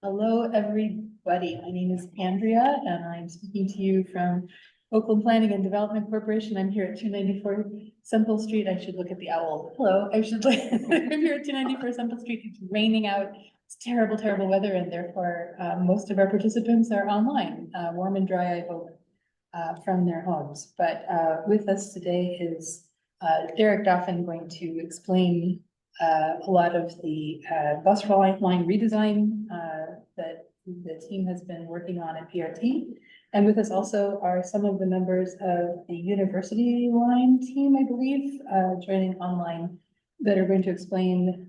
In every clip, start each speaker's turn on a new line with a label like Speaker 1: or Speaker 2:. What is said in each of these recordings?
Speaker 1: Hello, everybody. My name is Andrea, and I'm speaking to you from Oakland Planning and Development Corporation. I'm here at 294 Semple Street. I should look at the owl. Hello, I'm here at 294 Semple Street. It's raining out. It's terrible, terrible weather, and therefore, most of our participants are online, warm and dry, I hope, from their homes. But with us today is Derek Dauphin going to explain a lot of the bus line redesign that the team has been working on at PRT. And with us also are some of the members of the university line team, I believe, joining online that are going to explain,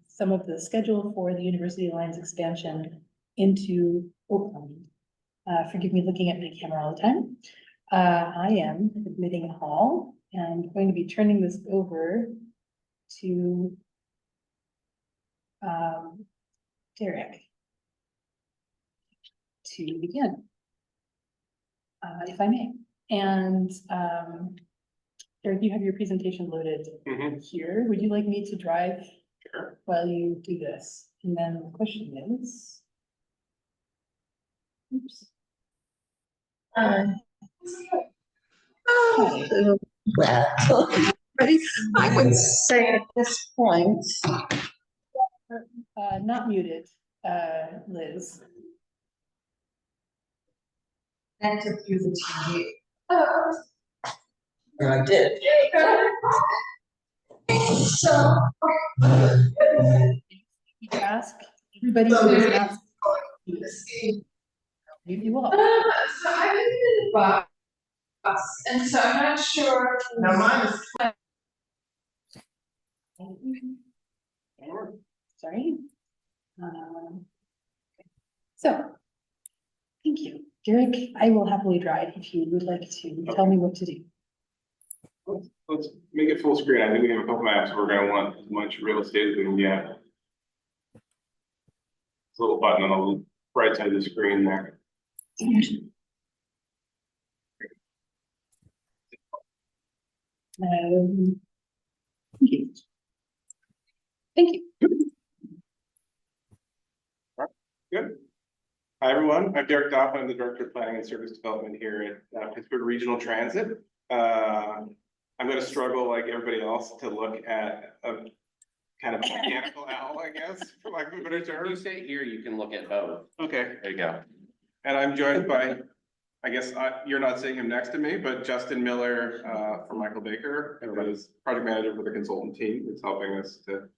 Speaker 1: some of the schedule for the university line's expansion into Oakland. Forgive me looking at my camera all the time. I am admitting Hall and going to be turning this over to Derek to begin, if I may. And Derek, you have your presentation loaded here. Would you like me to drive while you do this? And then the question is, oops.
Speaker 2: Well, I would say at this point,
Speaker 1: Not muted, Liz.
Speaker 2: enter through the TV. And I did. So,
Speaker 1: You ask everybody who is not. You will.
Speaker 2: So I live in the bus, and so I'm not sure. No, mine is.
Speaker 1: Sorry. So, thank you. Derek, I will happily drive if you would like to tell me what to do.
Speaker 3: Let's make it full screen. I think we have a couple maps. We're gonna want as much real estate as we can get. This little button on the right side of the screen there.
Speaker 1: Thank you. Thank you.
Speaker 3: Good. Hi, everyone. I'm Derek Dauphin. I'm the Director of Planning and Service Development here at Pittsburgh Regional Transit. I'm going to struggle, like everybody else, to look at a kind of mechanical owl, I guess, for lack of a better term.
Speaker 4: You say here, you can look at both.
Speaker 3: Okay.
Speaker 4: There you go.
Speaker 3: And I'm joined by, I guess you're not seeing him next to me, but Justin Miller from Michael Baker, who is project manager for the consultant team that's helping us to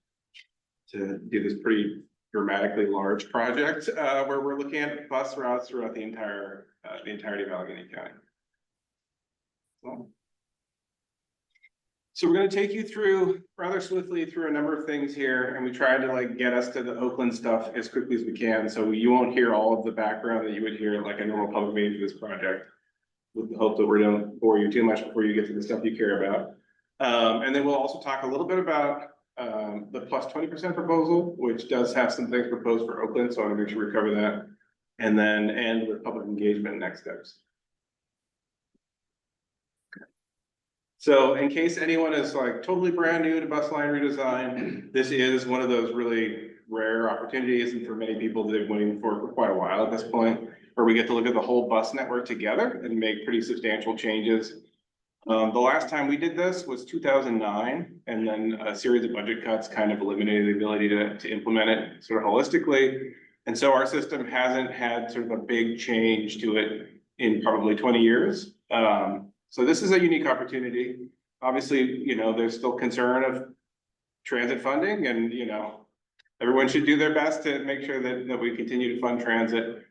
Speaker 3: do this pretty dramatically large project where we're looking at bus routes throughout the entirety of Allegheny County. So we're going to take you through rather swiftly through a number of things here, and we tried to get us to the Oakland stuff as quickly as we can. So you won't hear all of the background that you would hear like a normal public meeting for this project, with the hope that we don't bore you too much before you get to the stuff you care about. And then we'll also talk a little bit about the plus 20% proposal, which does have some things proposed for Oakland. So I want to make sure we cover that, and then end with public engagement next steps. So in case anyone is totally brand new to bus line redesign, this is one of those really rare opportunities, and for many people they've been waiting for quite a while at this point, where we get to look at the whole bus network together and make pretty substantial changes. The last time we did this was 2009, and then a series of budget cuts kind of eliminated the ability to implement it sort of holistically. And so our system hasn't had sort of a big change to it in probably 20 years. So this is a unique opportunity. Obviously, there's still concern of transit funding, and, everyone should do their best to make sure that we continue to fund transit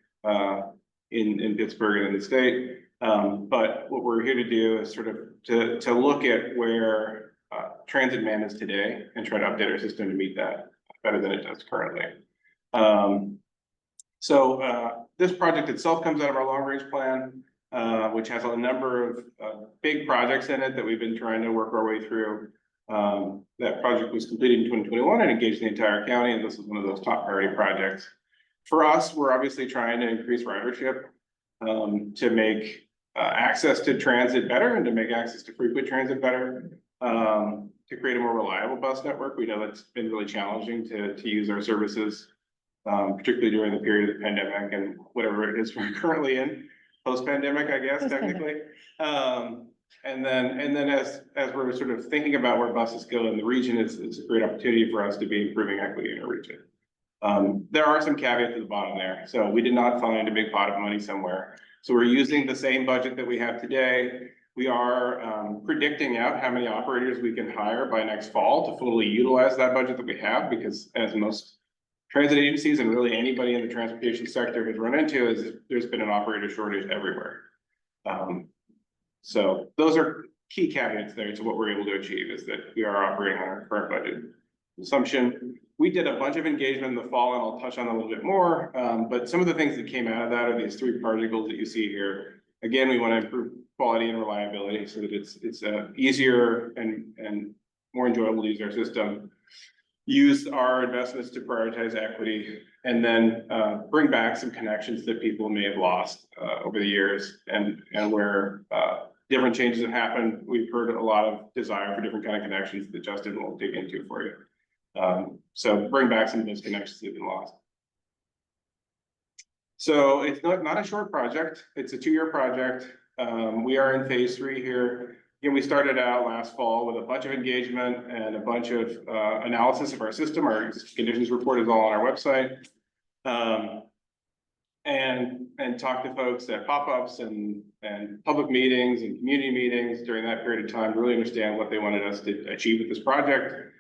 Speaker 3: in Pittsburgh and in the state. But what we're here to do is sort of to look at where transit demand is today and try to update our system to meet that better than it does currently. So this project itself comes out of our long range plan, which has a number of big projects in it that we've been trying to work our way through. That project was completed in 2021 and engaged the entire county, and this is one of those top priority projects. For us, we're obviously trying to increase ridership to make access to transit better and to make access to frequent transit better, to create a more reliable bus network. We know that's been really challenging to use our services particularly during the period of the pandemic and whatever it is we're currently in, post-pandemic, I guess, technically. And then as we're sort of thinking about where buses go in the region, it's a great opportunity for us to be improving equity in our region. There are some caveats at the bottom there. So we did not find a big pot of money somewhere. So we're using the same budget that we have today. We are predicting out how many operators we can hire by next fall to fully utilize that budget that we have, because as most transit agencies and really anybody in the transportation sector has run into, is there's been an operator shortage everywhere. So those are key caveats there to what we're able to achieve, is that we are operating on our current budget assumption. We did a bunch of engagement in the fall, and I'll touch on a little bit more. But some of the things that came out of that are these 3 project goals that you see here. Again, we want to improve quality and reliability so that it's easier and more enjoyable to use our system. Use our investments to prioritize equity, and then bring back some connections that people may have lost over the years, and where different changes have happened. We've heard a lot of desire for different kind of connections that Justin will dig into for you. So bring back some of those connections that have been lost. So it's not a short project. It's a 2-year project. We are in phase 3 here. Again, we started out last fall with a bunch of engagement and a bunch of analysis of our system. Our conditions report is all on our website. And talk to folks at pop-ups and public meetings and community meetings during that period of time to really understand what they wanted us to achieve with this project.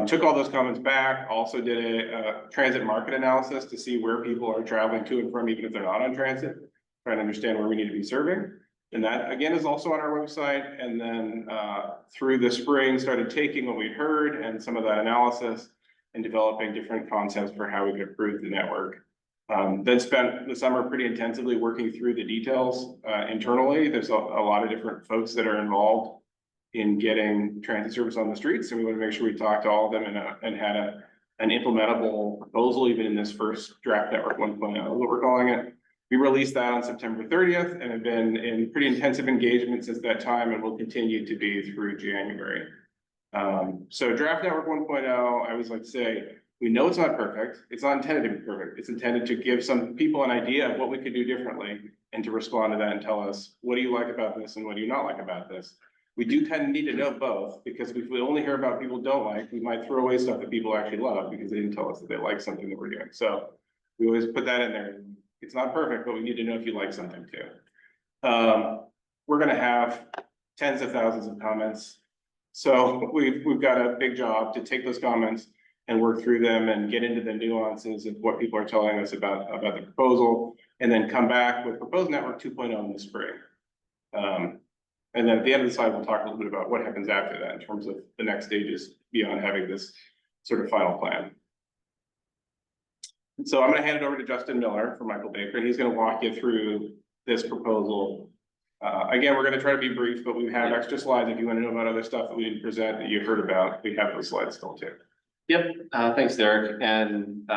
Speaker 3: Took all those comments back, also did a transit market analysis to see where people are traveling to and from, even if they're not on transit, trying to understand where we need to be serving. And that, again, is also on our website. And then through the spring, started taking what we heard and some of that analysis and developing different concepts for how we could improve the network. Then spent the summer pretty intensively working through the details internally. There's a lot of different folks that are involved in getting transit service on the streets, and we want to make sure we talked to all of them and had an implementable proposal, even in this first draft network 1.0, what we're calling it. We released that on September 30th and have been in pretty intensive engagement since that time, and will continue to be through January. So draft network 1.0, I always like to say, we know it's not perfect. It's not intended to be perfect. It's intended to give some people an idea of what we could do differently, and to respond to that and tell us, what do you like about this and what do you not like about this? We do kind of need to know both, because if we only hear about people don't like, we might throw away stuff that people actually love because they didn't tell us that they like something that we're doing. So we always put that in there. It's not perfect, but we need to know if you like something too. We're gonna have tens of thousands of comments. So we've got a big job to take those comments and work through them and get into the nuances of what people are telling us about the proposal, and then come back with proposed network 2.0 in the spring. And then at the end of the slide, we'll talk a little bit about what happens after that in terms of the next stages beyond having this sort of final plan. So I'm going to hand it over to Justin Miller from Michael Baker, and he's going to walk you through this proposal. Again, we're going to try to be brief, but we have extra slides if you want to know about other stuff that we didn't present that you heard about. We have those slides still too.
Speaker 4: Yep, thanks, Derek. And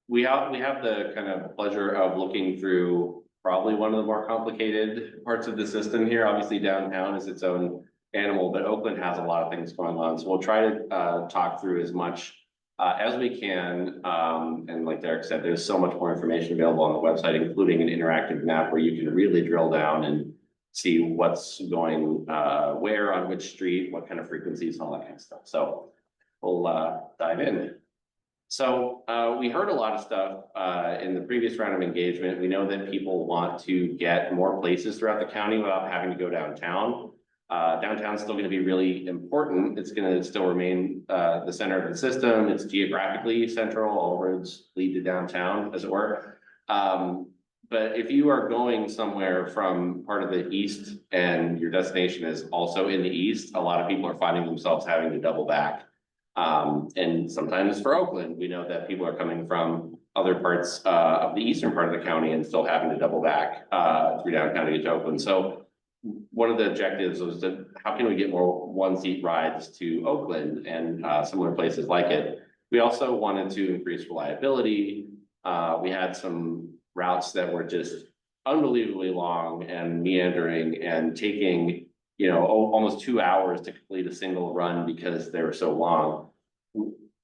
Speaker 4: we have the kind of pleasure of looking through probably one of the more complicated parts of the system here. Obviously, downtown is its own animal, but Oakland has a lot of things going on. So we'll try to talk through as much as we can. And like Derek said, there's so much more information available on the website, including an interactive map where you can really drill down and see what's going where on which street, what kind of frequencies, all that kind of stuff. So we'll dive in. So we heard a lot of stuff in the previous round of engagement. We know that people want to get more places throughout the county without having to go downtown. Downtown is still going to be really important. It's going to still remain the center of the system. It's geographically central. All roads lead to downtown, as it were. But if you are going somewhere from part of the east and your destination is also in the east, a lot of people are finding themselves having to double back. And sometimes for Oakland, we know that people are coming from other parts of the eastern part of the county and still having to double back through downtown to get to Oakland. So one of the objectives was to how can we get more one-seat rides to Oakland and similar places like it. We also wanted to increase reliability. We had some routes that were just unbelievably long and meandering and taking, you know, almost 2 hours to complete a single run because they were so long.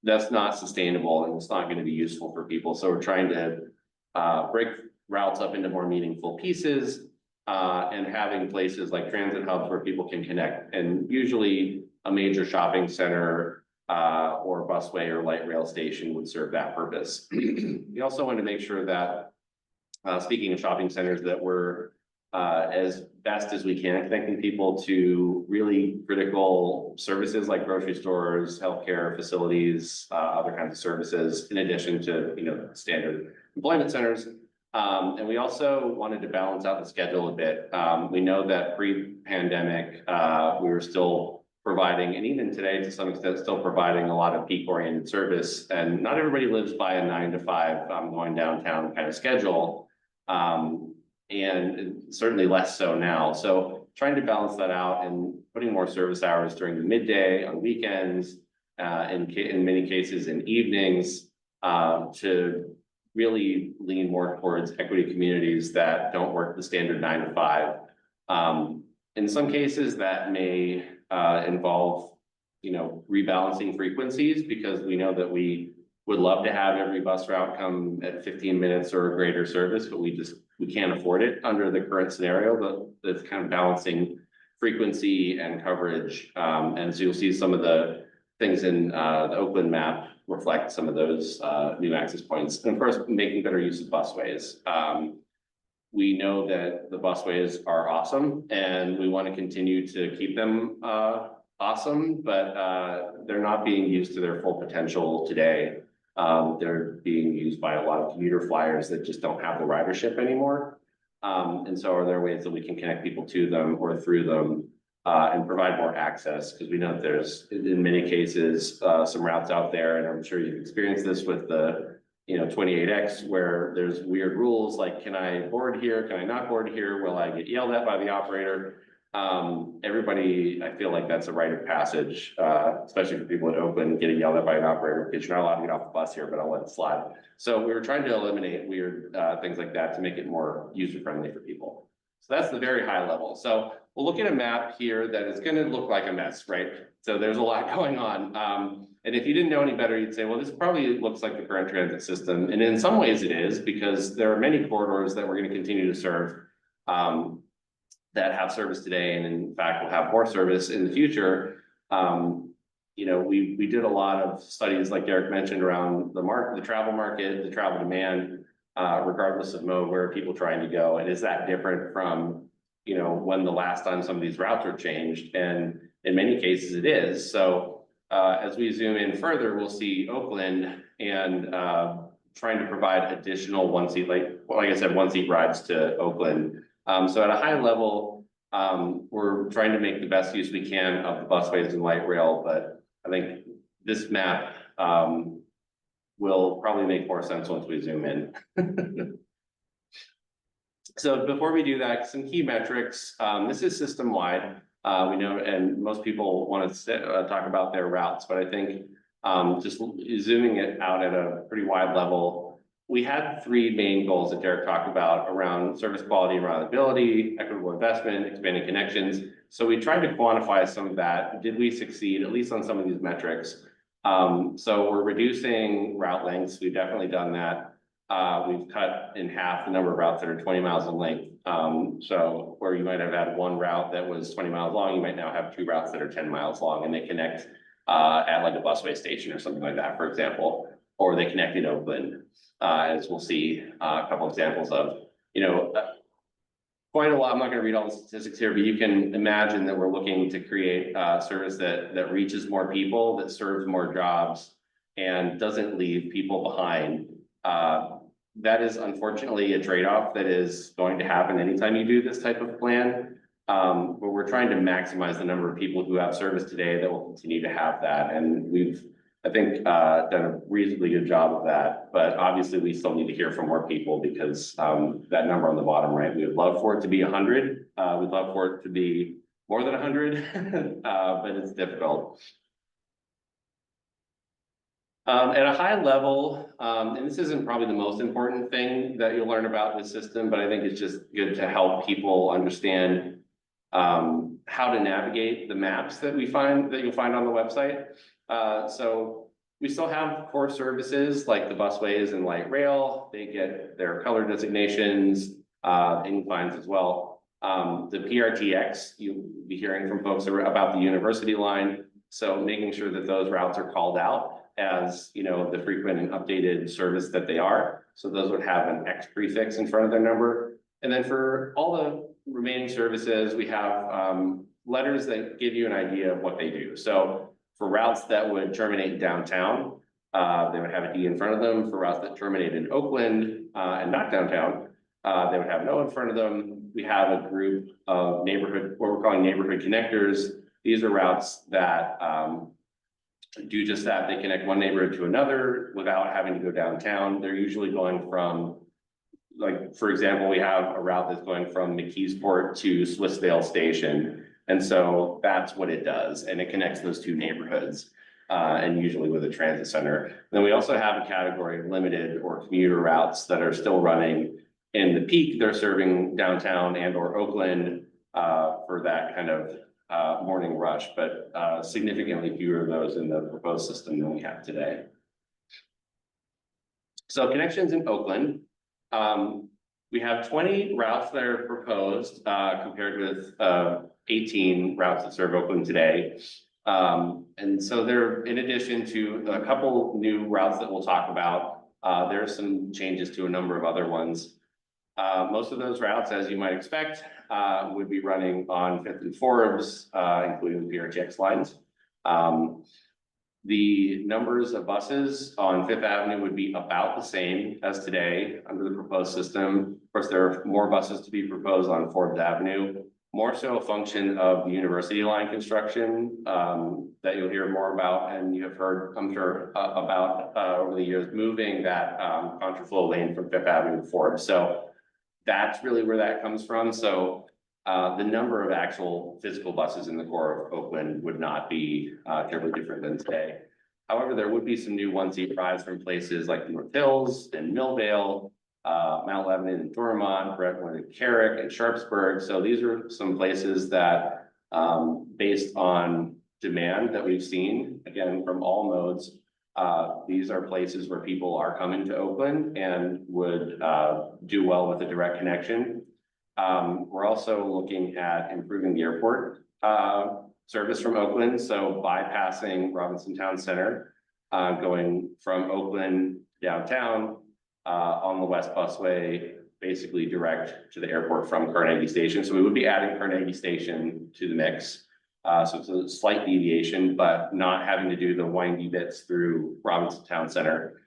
Speaker 4: that's not sustainable and it's not going to be useful for people. So we're trying to break routes up into more meaningful pieces and having places like transit hubs where people can connect. And usually a major shopping center or busway or light rail station would serve that purpose. We also want to make sure that, speaking of shopping centers, that we're as best as we can connecting people to really critical services like grocery stores, healthcare facilities, other kinds of services, in addition to, you know, standard employment centers. And we also wanted to balance out the schedule a bit. We know that pre-pandemic, we were still providing, and even today to some extent, still providing a lot of peak-oriented service. And not everybody lives by a 9 to 5 going downtown kind of schedule. And certainly less so now. So trying to balance that out and putting more service hours during the midday, on weekends, in many cases in evenings, to really lean more towards equity communities that don't work the standard 9 to 5. In some cases that may involve, you know, rebalancing frequencies, because we know that we would love to have every bus route come at 15 minutes or a greater service, but we can't afford it under the current scenario. But that's kind of balancing frequency and coverage. And so you'll see some of the things in the Oakland map reflect some of those new access points. And of course, making better use of busways. We know that the busways are awesome and we want to continue to keep them awesome, but they're not being used to their full potential today. They're being used by a lot of commuter flyers that just don't have the ridership anymore. And so are there ways that we can connect people to them or through them and provide more access? Because we know that there's, in many cases, some routes out there, and I'm sure you've experienced this with the 28X, where there's weird rules like, can I board here? Can I not board here? Will I get yelled at by the operator? Everybody, I feel like that's a rite of passage, especially for people at Oakland getting yelled at by an operator because you're not allowed to get off the bus here, but I'll let it slide. So we were trying to eliminate weird things like that to make it more user-friendly for people. So that's the very high level. So we'll look at a map here that is going to look like a mess, right? So there's a lot going on. And if you didn't know any better, you'd say, well, this probably looks like the current transit system. And in some ways it is, because there are many corridors that we're going to continue to serve that have service today, and in fact will have more service in the future. We did a lot of studies, like Derek mentioned, around the travel market, the travel demand, regardless of mode, where are people trying to go, and is that different from when the last time some of these routes were changed? And in many cases it is. So as we zoom in further, we'll see Oakland and trying to provide additional one-seat, like I said, one-seat rides to Oakland. So at a high level, we're trying to make the best use we can of the busways and light rail, but I think this map will probably make more sense once we zoom in. So before we do that, some key metrics. This is system-wide. We know, and most people want to talk about their routes, but I think just zooming it out at a pretty wide level, we had 3 main goals that Derek talked about around service quality and reliability, equitable investment, expanding connections. So we tried to quantify some of that. Did we succeed, at least on some of these metrics? So we're reducing route lengths. We've definitely done that. We've cut in half the number of routes that are 20 miles in length. So where you might have had one route that was 20 miles long, you might now have 2 routes that are 10 miles long, and they connect at like a busway station or something like that, for example, or they connect in Oakland. As we'll see a couple examples of, quite a lot. I'm not going to read all the statistics here, but you can imagine that we're looking to create a service that reaches more people, that serves more jobs, and doesn't leave people behind. That is unfortunately a trade-off that is going to happen anytime you do this type of plan. But we're trying to maximize the number of people who have service today that will continue to have that. And we've, I think, done a reasonably good job of that, but obviously we still need to hear from more people, because that number on the bottom right, we would love for it to be 100. We'd love for it to be more than 100, but it's difficult. At a high level, and this isn't probably the most important thing that you'll learn about this system, but I think it's just good to help people understand how to navigate the maps that you'll find on the website. So We still have core services like the busways and light rail. They get their color designations, inclines as well. The PRTX, you'll be hearing from folks about the university line. So making sure that those routes are called out as, you know, the frequent and updated service that they are. So those would have an X prefix in front of their number. And then for all the remaining services, we have letters that give you an idea of what they do. So for routes that would terminate downtown, they would have a D in front of them. For routes that terminate in Oakland and not downtown, they would have an O in front of them. We have a group of neighborhood, what we're calling neighborhood connectors. These are routes that do just that. They connect one neighborhood to another without having to go downtown. They're usually going from, like, for example, we have a route that's going from McKeesport to Swissvale Station. And so that's what it does. And it connects those two neighborhoods and usually with a transit center. Then we also have a category of limited or commuter routes that are still running in the peak. They're serving downtown and or Oakland for that kind of morning rush, but significantly fewer of those in the proposed system than we have today. So connections in Oakland, we have 20 routes that are proposed compared with 18 routes that serve Oakland today. And so they're, in addition to a couple new routes that we'll talk about, there are some changes to a number of other ones. Most of those routes, as you might expect, would be running on 5th and Forbes, including the PRTX lines. The numbers of buses on 5th Avenue would be about the same as today under the proposed system. Of course, there are more buses to be proposed on Forbes Avenue, more so a function of the university line construction that you'll hear more about, and you have heard, I'm sure, about over the years, moving that contraflow lane from 5th Avenue to Forbes. So that's really where that comes from. So the number of actual physical buses in the core of Oakland would not be terribly different than today. However, there would be some new one-seat rides from places like North Hills and Millvale, Mount Lebanon and Thurmont, Brentwood and Carrick and Sharpsburg. So these are some places that, based on demand that we've seen, again, from all modes, these are places where people are coming to Oakland and would do well with a direct connection. We're also looking at improving the airport service from Oakland. So bypassing Robinson Town Center, going from Oakland downtown on the West Busway, basically direct to the airport from Carnegie Station. So we would be adding Carnegie Station to the mix. So it's a slight deviation, but not having to do the windy bits through Robinson Town Center.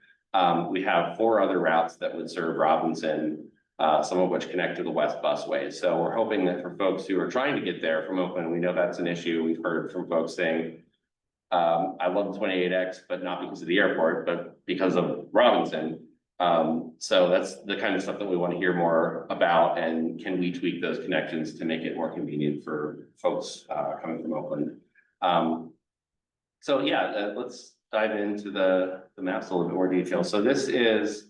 Speaker 4: We have 4 other routes that would serve Robinson, some of which connect to the West Busway. So we're hoping that for folks who are trying to get there from Oakland, we know that's an issue. We've heard from folks saying, I love the 28X, but not because of the airport, but because of Robinson. So that's the kind of stuff that we want to hear more about, and can we tweak those connections to make it more convenient for folks coming from Oakland. So yeah, let's dive into the maps a little bit more detail. So this is,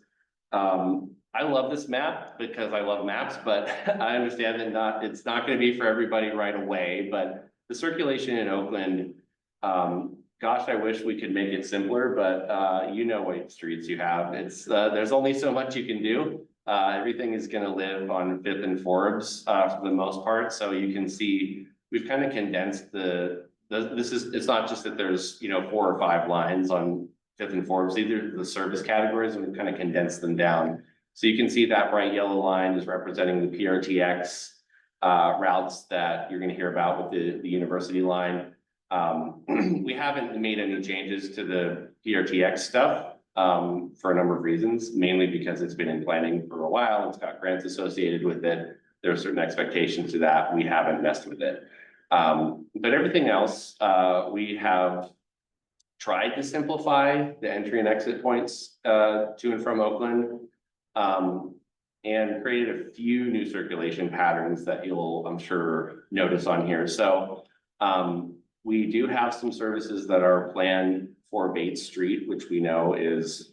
Speaker 4: I love this map because I love maps, but I understand that it's not going to be for everybody right away. But the circulation in Oakland, gosh, I wish we could make it simpler, but you know what streets you have. It's there's only so much you can do. Everything is going to live on 5th and Forbes for the most part. So you can see we've kind of condensed it's not just that there's, you know, 4 or 5 lines on 5th and Forbes, either the service categories, and we've kind of condensed them down. So you can see that bright yellow line is representing the PRTX routes that you're going to hear about with the university line. We haven't made any changes to the PRTX stuff for a number of reasons, mainly because it's been in planning for a while. It's got grants associated with it. There are certain expectations to that. We haven't messed with it. But everything else, we have tried to simplify the entry and exit points to and from Oakland, and created a few new circulation patterns that you'll, I'm sure, notice on here. So we do have some services that are planned for Bates Street, which we know is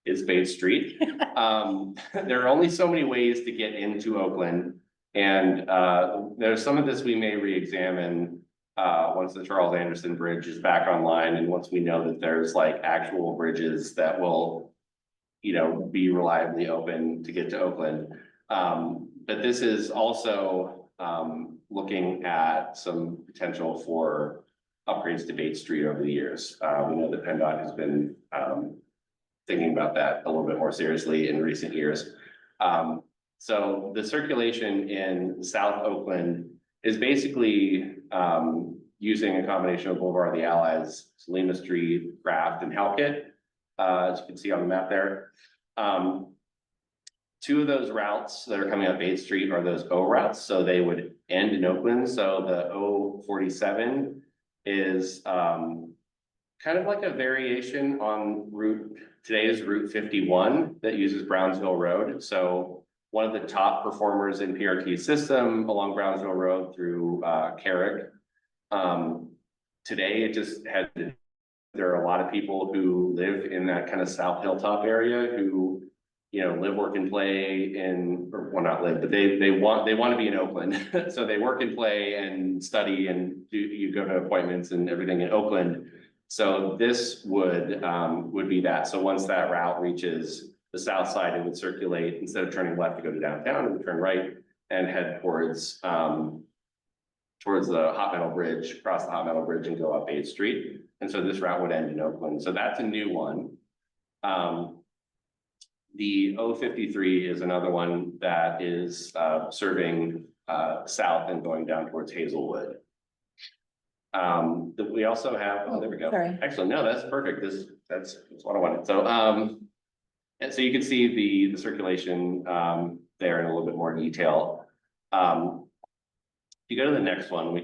Speaker 4: Bates Street. There are only so many ways to get into Oakland, and there's some of this we may re-examine once the Charles Anderson Bridge is back online, and once we know that there's like actual bridges that will, be reliably open to get to Oakland. But this is also, looking at some potential for upgrades to Bates Street over the years. We know that PennDOT has been, thinking about that a little bit more seriously in recent years. So the circulation in South Oakland is basically using a combination of Boulevard of the Allies, Salima Street, Craft, and Halkett, as you can see on the map there. Two of those routes that are coming up 8th Street are those O routes, so they would end in Oakland. So the O47 is kind of like a variation on today's Route 51 that uses Brownsville Road. So one of the top performers in PRT's system along Brownsville Road through Carrick. Today, there are a lot of people who live in that kind of South Hilltop area who, live, work, and play not live, but they want to be in Oakland. So they work and play and study and you go to appointments and everything in Oakland. So this would be that. So once that route reaches the south side, it would circulate, instead of turning left to go to downtown, it would turn right and head towards the Hot Metal Bridge, cross the Hot Metal Bridge and go up 8th Street. And so this route would end in Oakland. So that's a new one. The O53 is another one that is serving south and going down towards Hazelwood. We also have, there we go.
Speaker 1: Sorry.
Speaker 4: Actually, no, that's perfect. That's what I wanted. So, and so you can see the circulation there in a little bit more detail. If you go to the next one,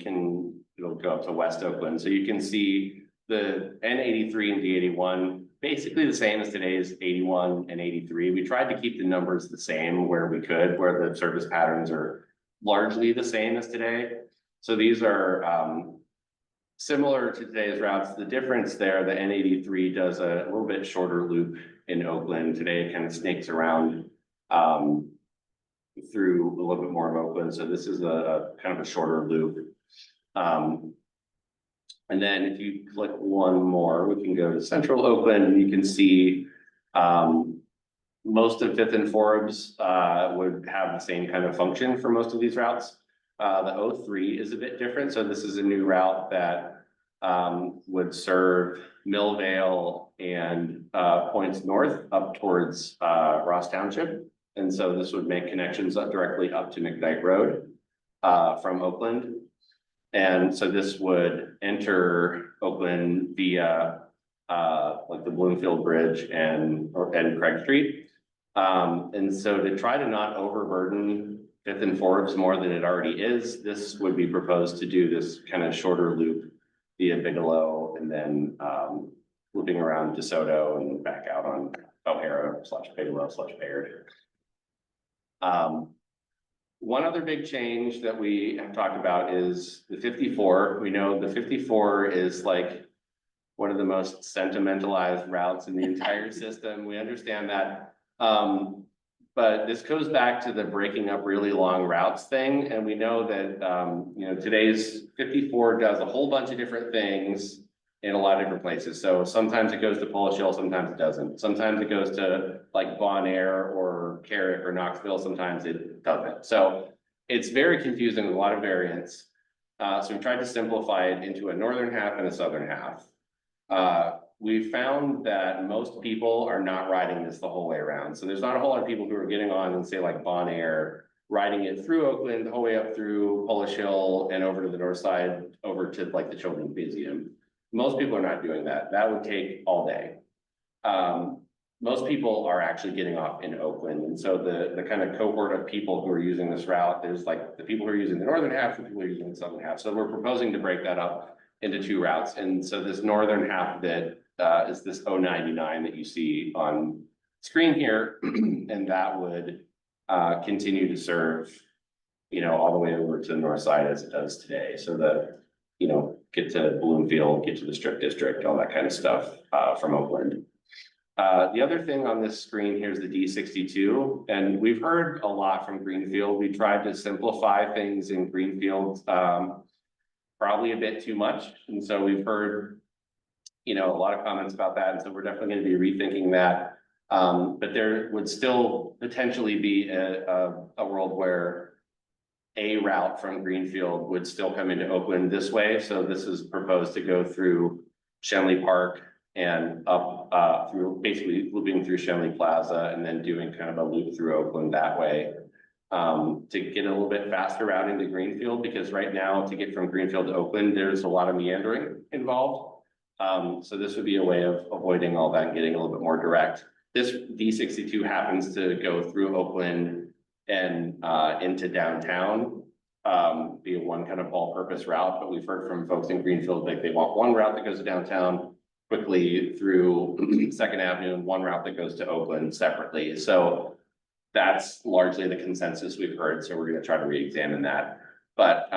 Speaker 4: it'll go up to West Oakland. So you can see the N83 and D81, basically the same as today's 81 and 83. We tried to keep the numbers the same where we could, where the service patterns are largely the same as today. So these are similar to today's routes. The difference there, the N83 does a little bit shorter loop in Oakland. Today it kind of snakes around through a little bit more of Oakland. So this is a kind of a shorter loop. And then if you click one more, we can go to Central Oakland and you can see most of 5th and Forbes would have the same kind of function for most of these routes. The O3 is a bit different. So this is a new route that would serve Millvale and points north up towards Ross Township. And so this would make connections directly up to McKnight Road from Oakland. And so this would enter Oakland via like the Bloomfield Bridge and Craig Street. And so to try to not overburden 5th and Forbes more than it already is, this would be proposed to do this kind of shorter loop via Bigelow and then looping around DeSoto and back out on O'Hara/Bigelow/Bayard. One other big change that we have talked about is the 54. We know the 54 is like one of the most sentimentalized routes in the entire system. We understand that. But this goes back to the breaking up really long routes thing. And we know that, today's 54 does a whole bunch of different things in a lot of different places. So sometimes it goes to Polish Hill, sometimes it doesn't. Sometimes it goes to like Bon Air or Carrick or Knoxville, sometimes it doesn't. So it's very confusing with a lot of variants. So we tried to simplify it into a northern half and a southern half. We found that most people are not riding this the whole way around. So there's not a whole lot of people who are getting on and say like Bon Air, riding it through Oakland, the whole way up through Polish Hill and over to the north side, over to like the Children's Museum. Most people are not doing that. That would take all day. Most people are actually getting off in Oakland. And so the kind of cohort of people who are using this route, there's like the people who are using the northern half, the people who are using the southern half. So we're proposing to break that up into two routes. And so this northern half that is this 099 that you see on screen here, and that would continue to serve, all the way over to the north side as it does today. So that, get to Bloomfield, get to the Strip District, all that kind of stuff from Oakland. The other thing on this screen here is the D62, and we've heard a lot from Greenfield. We tried to simplify things in Greenfield probably a bit too much. And so we've heard, a lot of comments about that. And so we're definitely going to be rethinking that. But there would still potentially be a world where a route from Greenfield would still come into Oakland this way. So this is proposed to go through Shenley Park and up through, basically looping through Shenley Plaza and then doing kind of a loop through Oakland that way. To get a little bit faster route into Greenfield, because right now to get from Greenfield to Oakland, there's a lot of meandering involved. So this would be a way of avoiding all that and getting a little bit more direct. This D62 happens to go through Oakland and into downtown, be one kind of all-purpose route, but we've heard from folks in Greenfield, like they want one route that goes to downtown quickly through Second Avenue and one route that goes to Oakland separately. So that's largely the consensus we've heard, so we're gonna try to re-examine that. But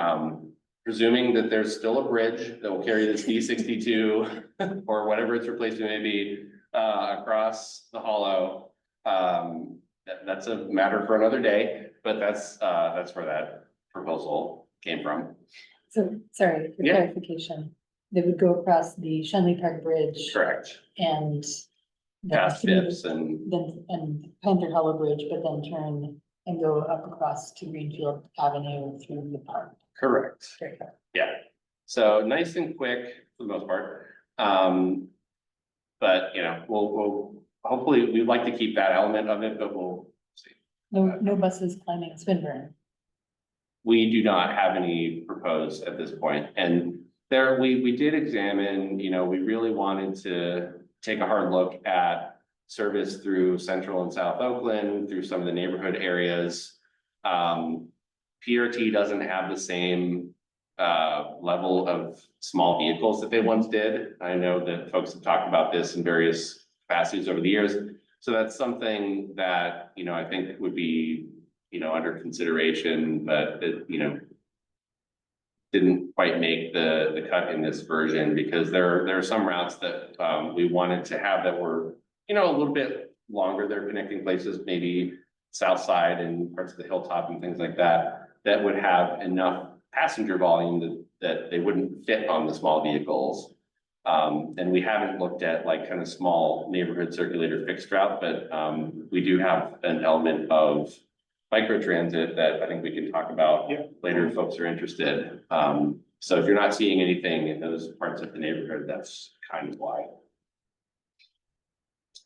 Speaker 4: presuming that there's still a bridge that will carry this D62 or whatever its replacement may be across the hollow, that's a matter for another day, but that's where that proposal came from.
Speaker 1: So, sorry, for
Speaker 4: Yeah.
Speaker 1: clarification, they would go across the Shenley Park Bridge
Speaker 4: Correct.
Speaker 1: and
Speaker 4: Past Phipps and
Speaker 1: and Panther Hollow Bridge, but then turn and go up across to Greenfield Avenue through the park.
Speaker 4: correct.
Speaker 1: Very good.
Speaker 4: Yeah, so nice and quick for the most part. But we'll hopefully we'd like to keep that element of it, but we'll see.
Speaker 1: No buses climbing Swinburne.
Speaker 4: We do not have any proposed at this point. And there, we did examine, we really wanted to take a hard look at service through Central and South Oakland, through some of the neighborhood areas. PRT doesn't have the same level of small vehicles that they once did. I know that folks have talked about this in various capacities over the years. So that's something that, I think would be, under consideration, but it, didn't quite make the cut in this version, because there are some routes that we wanted to have that were, a little bit longer. They're connecting places, maybe south side and parts of the hilltop and things like that, that would have enough passenger volume that they wouldn't fit on the small vehicles. And we haven't looked at like kind of small neighborhood circulator fixed route, but we do have an element of micro transit that I think we can talk about later if folks are interested. So if you're not seeing anything in those parts of the neighborhood, that's kind of why.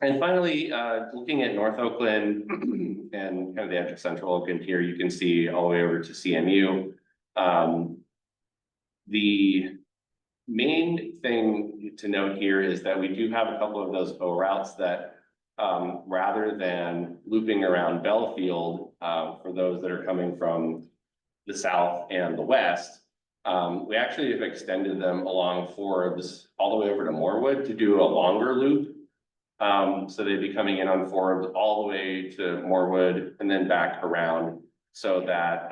Speaker 4: And finally, looking at North Oakland and kind of the edge of Central Oakland here, you can see all the way over to CMU. The main thing to note here is that we do have a couple of those O routes that rather than looping around Belfield, for those that are coming from the south and the west, we actually have extended them along Forbes all the way over to Morewood to do a longer loop. So they'd be coming in on Forbes all the way to Morewood and then back around, so that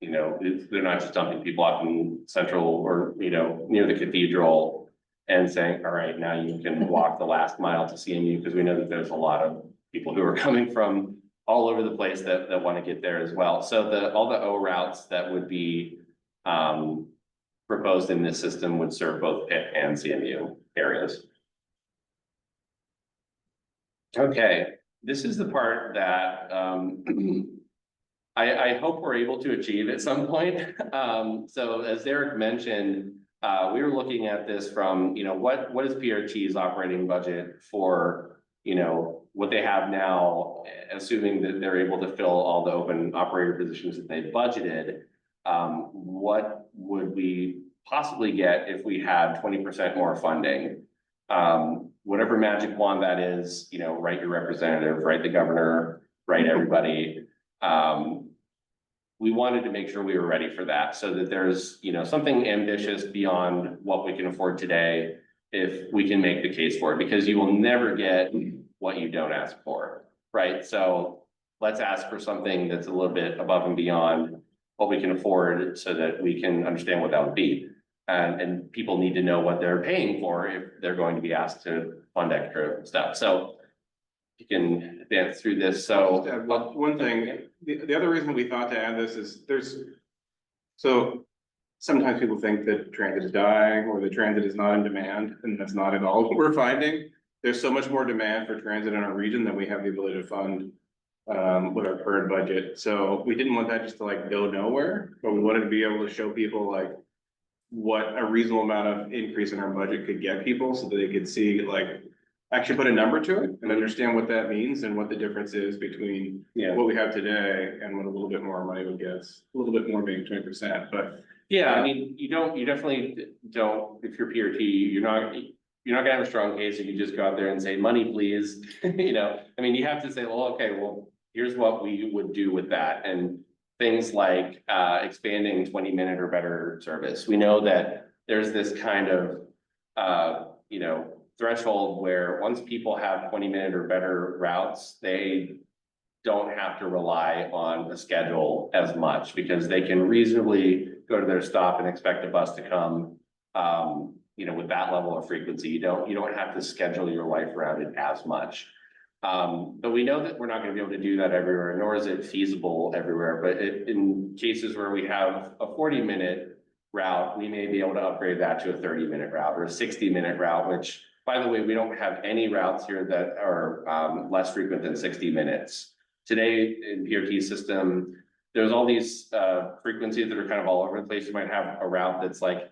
Speaker 4: they're not just dumping people off in Central or near the cathedral and saying, all right, now you can walk the last mile to CMU, because we know that there's a lot of people who are coming from all over the place that want to get there as well. So all the O routes that would be proposed in this system would serve both PIP and CMU areas. Okay, this is the part that I hope we're able to achieve at some point. So as Derek mentioned, we were looking at this from, what is PRT's operating budget for, what they have now, assuming that they're able to fill all the open operator positions that they budgeted. What would we possibly get if we had 20% more funding? Whatever magic wand that is, write your representative, write the governor, write everybody. We wanted to make sure we were ready for that, so that there's, something ambitious beyond what we can afford today, if we can make the case for it, because you will never get what you don't ask for, right? So let's ask for something that's a little bit above and beyond what we can afford, so that we can understand what that would be. And people need to know what they're paying for if they're going to be asked to fund extra stuff. So you can advance through this. So
Speaker 3: one thing, the other reason we thought to add this is so sometimes people think that transit is dying or that transit is not in demand, and that's not at all what we're finding. There's so much more demand for transit in our region than we have the ability to fund with our current budget. So we didn't want that just to like go nowhere, but we wanted to be able to show people like what a reasonable amount of increase in our budget could get people so that they could see like actually put a number to it and understand what that means and what the difference is between what we have today and what a little bit more money would get. A little bit more being 20%, but
Speaker 4: Yeah, I mean, you definitely don't, if you're PRT, you're not gonna have a strong case if you just go out there and say, money, please. You know, I mean, you have to say, well, okay, well, here's what we would do with that. And things like expanding 20-minute or better service. We know that there's this kind of, you know, threshold where once people have 20-minute or better routes, they don't have to rely on a schedule as much because they can reasonably go to their stop and expect a bus to come, you know, with that level of frequency. You don't have to schedule your life around it as much. But we know that we're not going to be able to do that everywhere, nor is it feasible everywhere. But in cases where we have a 40-minute route, we may be able to upgrade that to a 30-minute route or a 60-minute route, which, by the way, we don't have any routes here that are less frequent than 60 minutes. Today in PRT system, there's all these frequencies that are kind of all over the place. You might have a route that's like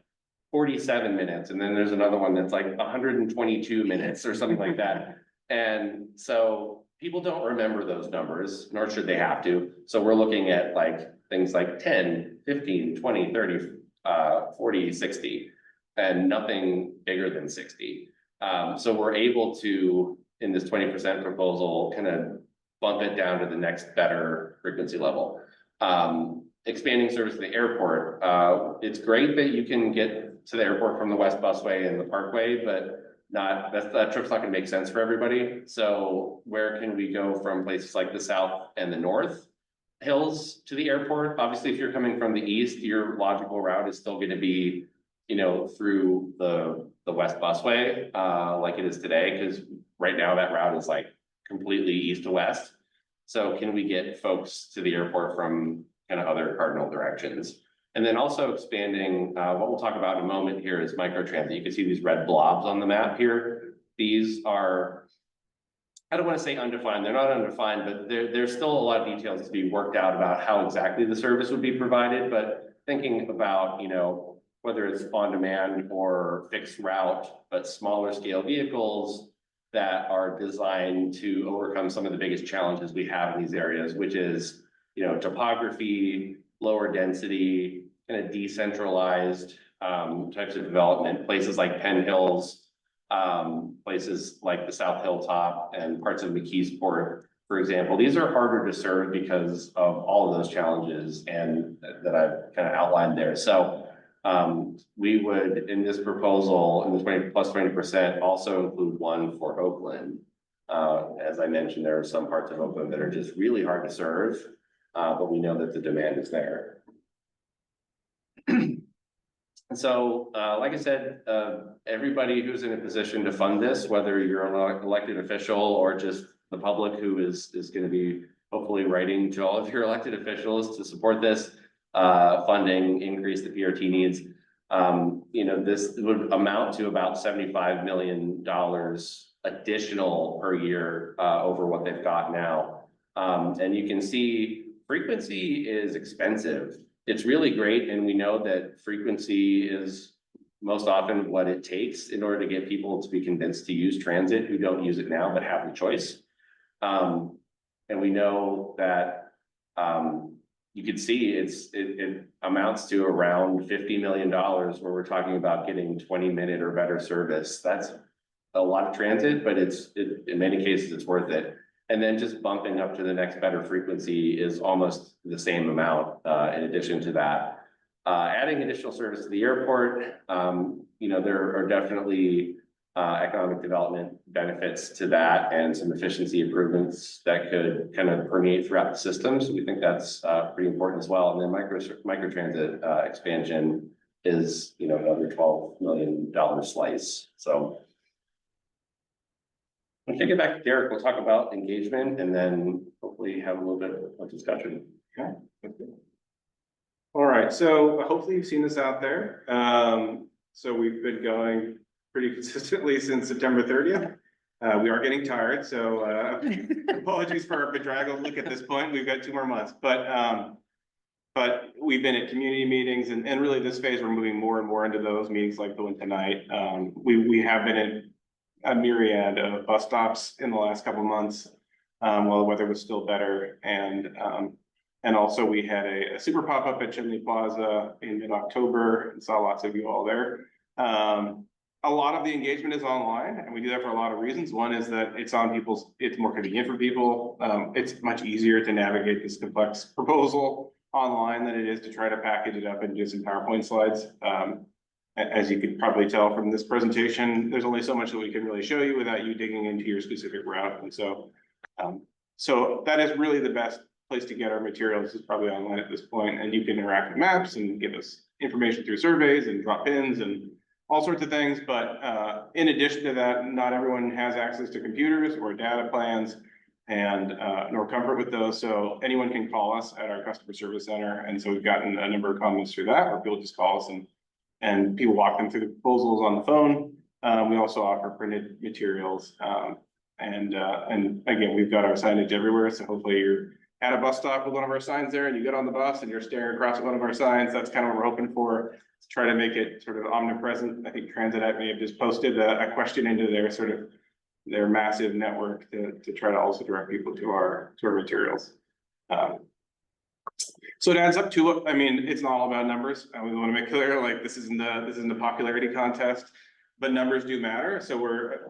Speaker 4: 47 minutes, and then there's another one that's like 122 minutes or something like that. And so people don't remember those numbers, nor should they have to. So we're looking at like things like 10, 15, 20, 30, 40, 60, and nothing bigger than 60. So we're able to, in this 20% proposal, kind of bump it down to the next better frequency level. Expanding service to the airport. It's great that you can get to the airport from the West Busway and the Parkway, but that trip's not gonna make sense for everybody. So where can we go from places like the South and the North Hills to the airport? Obviously, if you're coming from the east, your logical route is still gonna be, you know, through the West Busway, like it is today, because right now that route is like completely east to west. So can we get folks to the airport from kind of other cardinal directions? And then also expanding, what we'll talk about in a moment here is microtransit. You can see these red blobs on the map here. These are, I don't want to say undefined, they're not undefined, but there's still a lot of details to be worked out about how exactly the service would be provided. But thinking about, you know, whether it's on demand or fixed route, but smaller scale vehicles that are designed to overcome some of the biggest challenges we have in these areas, which is, you know, topography, lower density, kind of decentralized types of development, places like Penn Hills, places like the South Hilltop and parts of McKeesport, for example. These are harder to serve because of all of those challenges and that I've kind of outlined there. So we would, in this proposal, in the 20 plus 20%, also include one for Oakland. As I mentioned, there are some parts of Oakland that are just really hard to serve, but we know that the demand is there. And so, like I said, everybody who's in a position to fund this, whether you're an elected official or just the public who is going to be hopefully writing to all of your elected officials to support this funding, increase the PRT needs. You know, this would amount to about $75 million additional per year over what they've got now. And you can see frequency is expensive. It's really great, and we know that frequency is most often what it takes in order to get people to be convinced to use transit who don't use it now but have the choice. And we know that you can see it amounts to around $50 million where we're talking about getting 20-minute or better service. That's a lot of transit, but in many cases it's worth it. And then just bumping up to the next better frequency is almost the same amount in addition to that. Adding additional service to the airport, you know, there are definitely economic development benefits to that and some efficiency improvements that could kind of permeate throughout the system. So we think that's pretty important as well. And then microtransit expansion is, you know, another $12 million slice. So I'll take it back to Derek. We'll talk about engagement and then hopefully have a little bit of discussion.
Speaker 3: Okay. All right, so hopefully you've seen this out there. So we've been going pretty consistently since September 30th. We are getting tired, so apologies for our bedraggled look at this point. We've got 2 more months, but we've been at community meetings, and really this phase, we're moving more and more into those meetings like the one tonight. We have been in a myriad of bus stops in the last couple of months, while the weather was still better. And also we had a super pop-up at Chimney Plaza in mid-October and saw lots of you all there. A lot of the engagement is online, and we do that for a lot of reasons. One is that it's more convenient for people. It's much easier to navigate this complex proposal online than it is to try to package it up and do some PowerPoint slides. As you could probably tell from this presentation, there's only so much that we can really show you without you digging into your specific route. And so that is really the best place to get our materials, is probably online at this point, and you can interact with maps and give us information through surveys and drop pins and all sorts of things. But in addition to that, not everyone has access to computers or data plans and nor comfort with those. So anyone can call us at our customer service center. And so we've gotten a number of comments through that, where people just call us and people walk them through the proposals on the phone. We also offer printed materials. And again, we've got our signage everywhere. So hopefully you're at a bus stop with one of our signs there and you get on the bus and you're staring across at one of our signs. That's kind of what we're hoping for, to try to make it sort of omnipresent. I think Transit may have just posted a question into their massive network to try to also direct people to our materials. So it adds up to, I mean, it's not all about numbers. And we want to make clear, like, this isn't a popularity contest, but numbers do matter. So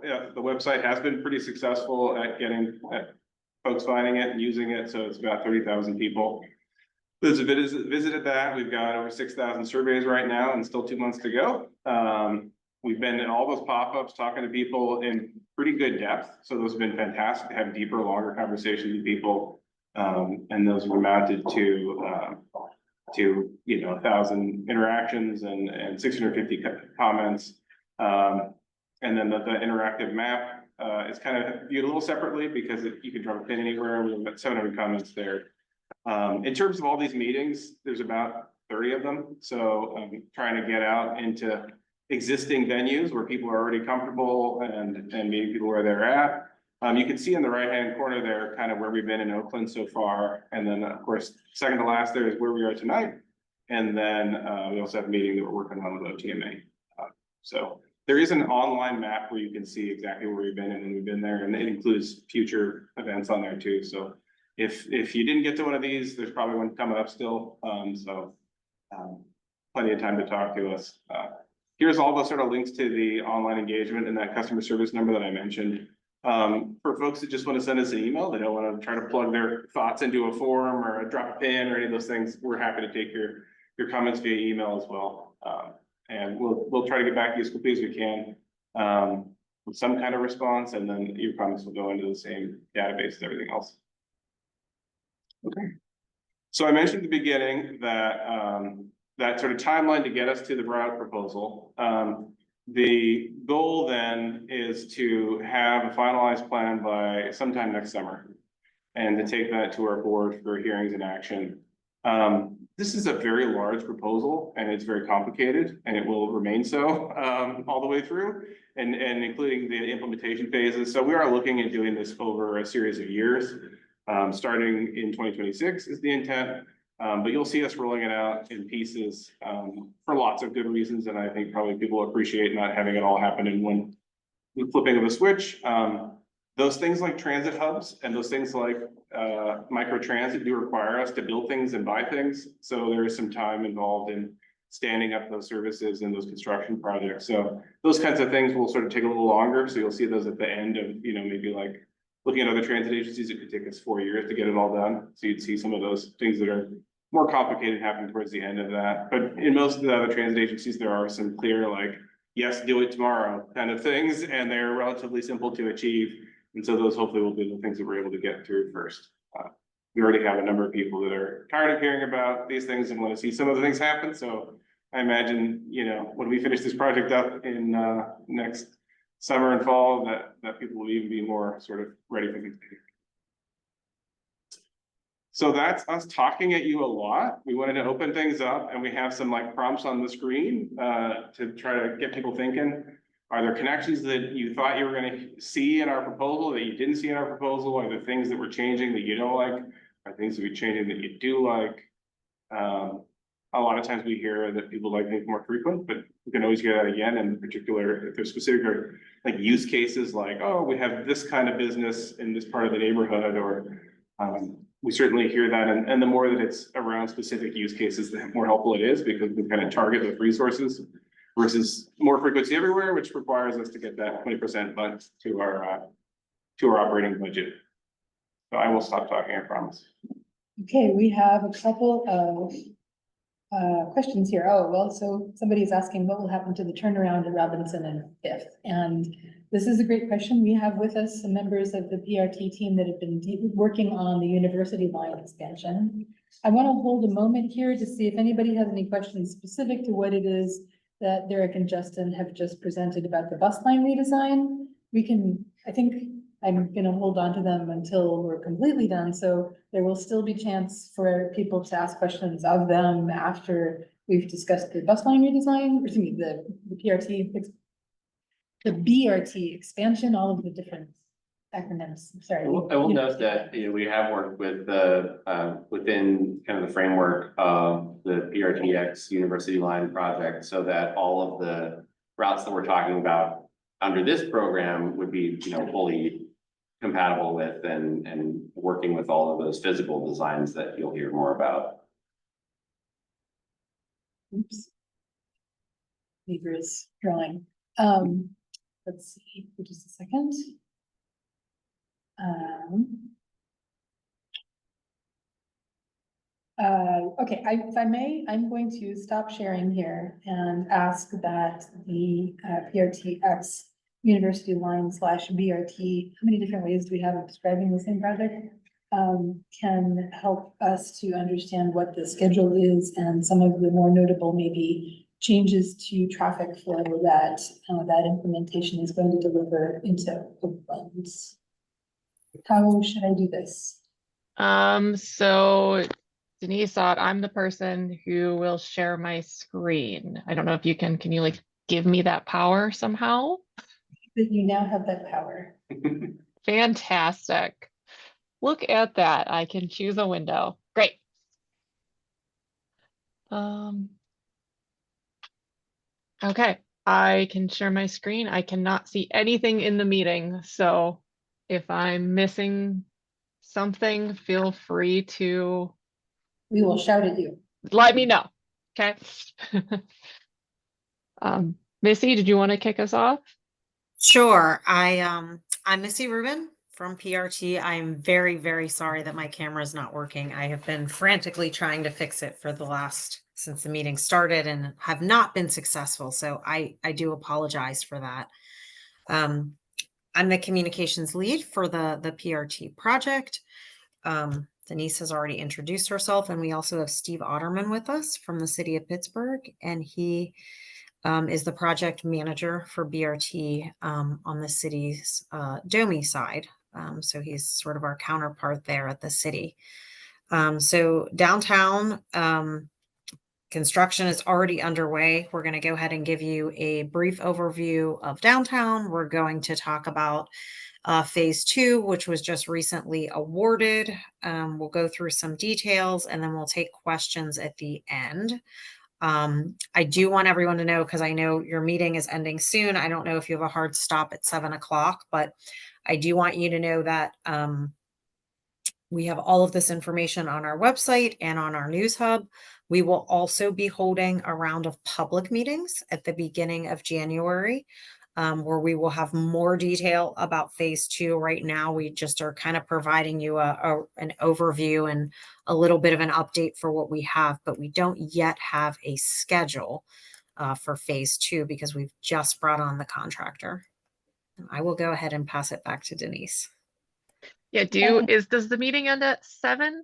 Speaker 3: the website has been pretty successful at getting folks finding it and using it. So it's about 30,000 people that's visited that. We've got over 6,000 surveys right now and still 2 months to go. We've been in all those pop-ups talking to people in pretty good depth. So those have been fantastic to have deeper, longer conversations with people. And those were mounted to 1,000 interactions and 650 comments. And then the interactive map is kind of viewed a little separately because you can drop a pin anywhere. We've got 700 comments there. In terms of all these meetings, there's about 30 of them. So trying to get out into existing venues where people are already comfortable and meeting people where they're at. You can see in the right-hand corner there, kind of where we've been in Oakland so far. And then of course, second to last there is where we are tonight. And then we also have a meeting that we're working on with OTMA. So there is an online map where you can see exactly where we've been and when we've been there, and it includes future events on there too. So if you didn't get to one of these, there's probably one coming up still. Plenty of time to talk to us. Here's all the sort of links to the online engagement and that customer service number that I mentioned. For folks that just want to send us an email, they don't want to try to plug their thoughts into a form or drop a pin or any of those things, we're happy to take your comments via email as well. And we'll try to get back to you as quickly as we can with some kind of response, and then your comments will go into the same database as everything else. Okay. So I mentioned at the beginning that that sort of timeline to get us to the route proposal. The goal then is to have a finalized plan by sometime next summer and to take that to our board for hearings and action. This is a very large proposal and it's very complicated, and it will remain so all the way through and including the implementation phases. So we are looking at doing this over a series of years, starting in 2026 is the intent. But you'll see us rolling it out in pieces for lots of good reasons. And I think probably people appreciate not having it all happen in one flipping of a switch. Those things like transit hubs and those things like microtransit do require us to build things and buy things. So there is some time involved in standing up those services and those construction projects. So those kinds of things will sort of take a little longer. So you'll see those at the end of, maybe like looking at other transit agencies, it could take us 4 years to get it all done. So you'd see some of those things that are more complicated happening towards the end of that. But in most of the other transit agencies, there are some clear, like, yes, do it tomorrow kind of things, and they're relatively simple to achieve. And so those hopefully will be the things that we're able to get through first. We already have a number of people that are tired of hearing about these things and want to see some of the things happen. So I imagine, when we finish this project up in next summer and fall, that people will even be more sort of ready for things. So that's us talking at you a lot. We wanted to open things up and we have some like prompts on the screen to try to get people thinking. Are there connections that you thought you were gonna see in our proposal that you didn't see in our proposal? Are there things that we're changing that you don't like? Are things that we're changing that you do like? A lot of times we hear that people like things more frequent, but we can always get that again. In particular, if there's specific like use cases like, oh, we have this kind of business in this part of the neighborhood, or we certainly hear that. And the more that it's around specific use cases, the more helpful it is, because we kind of target with resources versus more frequency everywhere, which requires us to get that 20% bump to our operating budget. So I will stop talking, I promise.
Speaker 1: Okay, we have a couple of questions here. Oh, well, so somebody's asking what will happen to the turnaround at Robinson and Fifth. And this is a great question. We have with us some members of the PRT team that have been working on the university line expansion. I want to hold a moment here to see if anybody has any questions specific to what it is that Derek and Justin have just presented about the bus line redesign. We can, I think I'm gonna hold on to them until we're completely done, so there will still be chance for people to ask questions of them after we've discussed the bus line redesign, or excuse me, the PRT, the BRT expansion, all of the different acronyms, sorry.
Speaker 4: I will note that, you know, we have worked with the, within kind of the framework of the PRTX University Line project, so that all of the routes that we're talking about under this program would be, you know, fully compatible with and working with all of those physical designs that you'll hear more about.
Speaker 1: Oops. Beaver is drawing. Let's see, for just a second. Okay, if I may, I'm going to stop sharing here and ask that the PRTX University Line / BRT, how many different ways do we have of describing the same project? Can help us to understand what the schedule is and some of the more notable maybe changes to traffic flow that that implementation is going to deliver into Oakland. How should I do this?
Speaker 5: So Denise thought I'm the person who will share my screen. I don't know if you can you like give me that power somehow?
Speaker 1: That you now have that power.
Speaker 5: Fantastic. Look at that. I can choose a window. Great. Okay, I can share my screen. I cannot see anything in the meeting. So if I'm missing something, feel free to
Speaker 1: We will shout at you.
Speaker 5: let me know. Okay. Missy, did you want to kick us off?
Speaker 6: Sure. I'm Missy Rubin from PRT. I'm very, very sorry that my camera is not working. I have been frantically trying to fix it for since the meeting started and have not been successful. So I do apologize for that. I'm the communications lead for the PRT project. Denise has already introduced herself, and we also have Steve Otterman with us from the city of Pittsburgh, and he is the project manager for BRT on the city's DOMI side. So he's sort of our counterpart there at the city. So downtown construction is already underway. We're going to go ahead and give you a brief overview of downtown. We're going to talk about phase 2, which was just recently awarded. We'll go through some details and then we'll take questions at the end. I do want everyone to know, because I know your meeting is ending soon. I don't know if you have a hard stop at 7 o'clock, but I do want you to know that we have all of this information on our website and on our news hub. We will also be holding a round of public meetings at the beginning of January, where we will have more detail about phase 2. Right now, we just are kind of providing you an overview and a little bit of an update for what we have, but we don't yet have a schedule for phase 2 because we've just brought on the contractor. I will go ahead and pass it back to Denise.
Speaker 5: Yeah, does the meeting end at 7?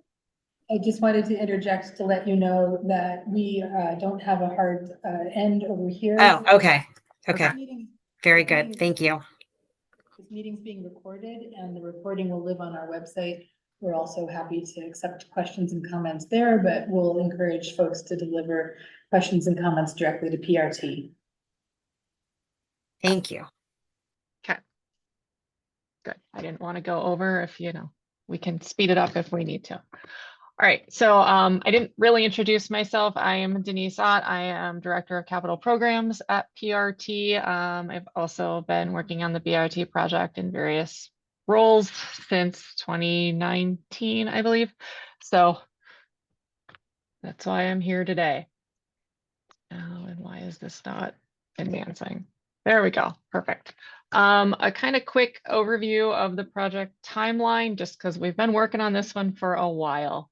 Speaker 1: I just wanted to interject to let you know that we don't have a hard end over here.
Speaker 6: Oh, okay. Okay.
Speaker 1: This meeting-
Speaker 6: Very good. Thank you.
Speaker 1: This meeting's being recorded and the recording will live on our website we're also happy to accept questions and comments there, but we'll encourage folks to deliver questions and comments directly to PRT.
Speaker 6: Thank you.
Speaker 5: Okay. Good. I didn't want to go over if, we can speed it up if we need to. All right, so I didn't really introduce myself. I am Denise Ott. I am Director of Capital Programs at PRT. I've also been working on the BRT project in various roles since 2019, I believe. So that's why I'm here today. And why is this not advancing? There we go. Perfect. A kind of quick overview of the project timeline, just because we've been working on this one for a while.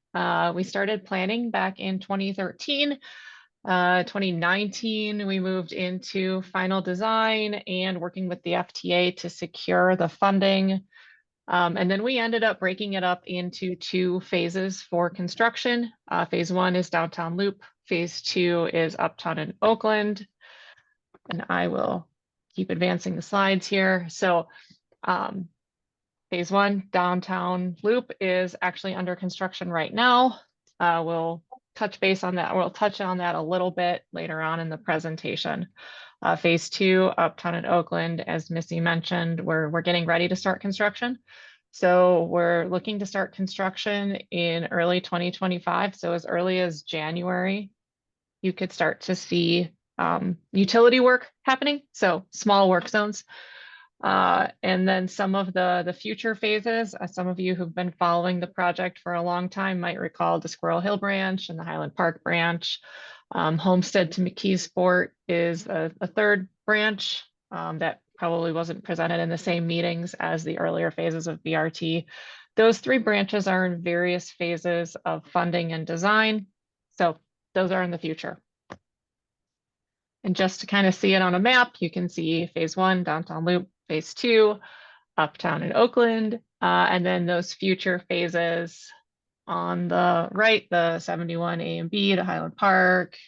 Speaker 5: We started planning back in 2013. 2019, we moved into final design and working with the FTA to secure the funding. And then we ended up breaking it up into 2 phases for construction. Phase 1 is Downtown Loop. Phase 2 is Uptown and Oakland. And I will keep advancing the slides here. So phase 1, Downtown Loop, is actually under construction right now. We'll touch base on that. We'll touch on that a little bit later on in the presentation. Phase 2, Uptown and Oakland, as Missy mentioned, we're getting ready to start construction. So we're looking to start construction in early 2025. So as early as January, you could start to see utility work happening. So small work zones. And then some of the future phases, some of you who've been following the project for a long time might recall the Squirrel Hill branch and the Highland Park branch. Homestead to McKeesport is a 3rd branch that probably wasn't presented in the same meetings as the earlier phases of BRT. Those 3 branches are in various phases of funding and design. So those are in the future. And just to kind of see it on a map, you can see phase 1, Downtown Loop, phase 2, Uptown and Oakland, and then those future phases on the right, the 71A and B to Highland Park,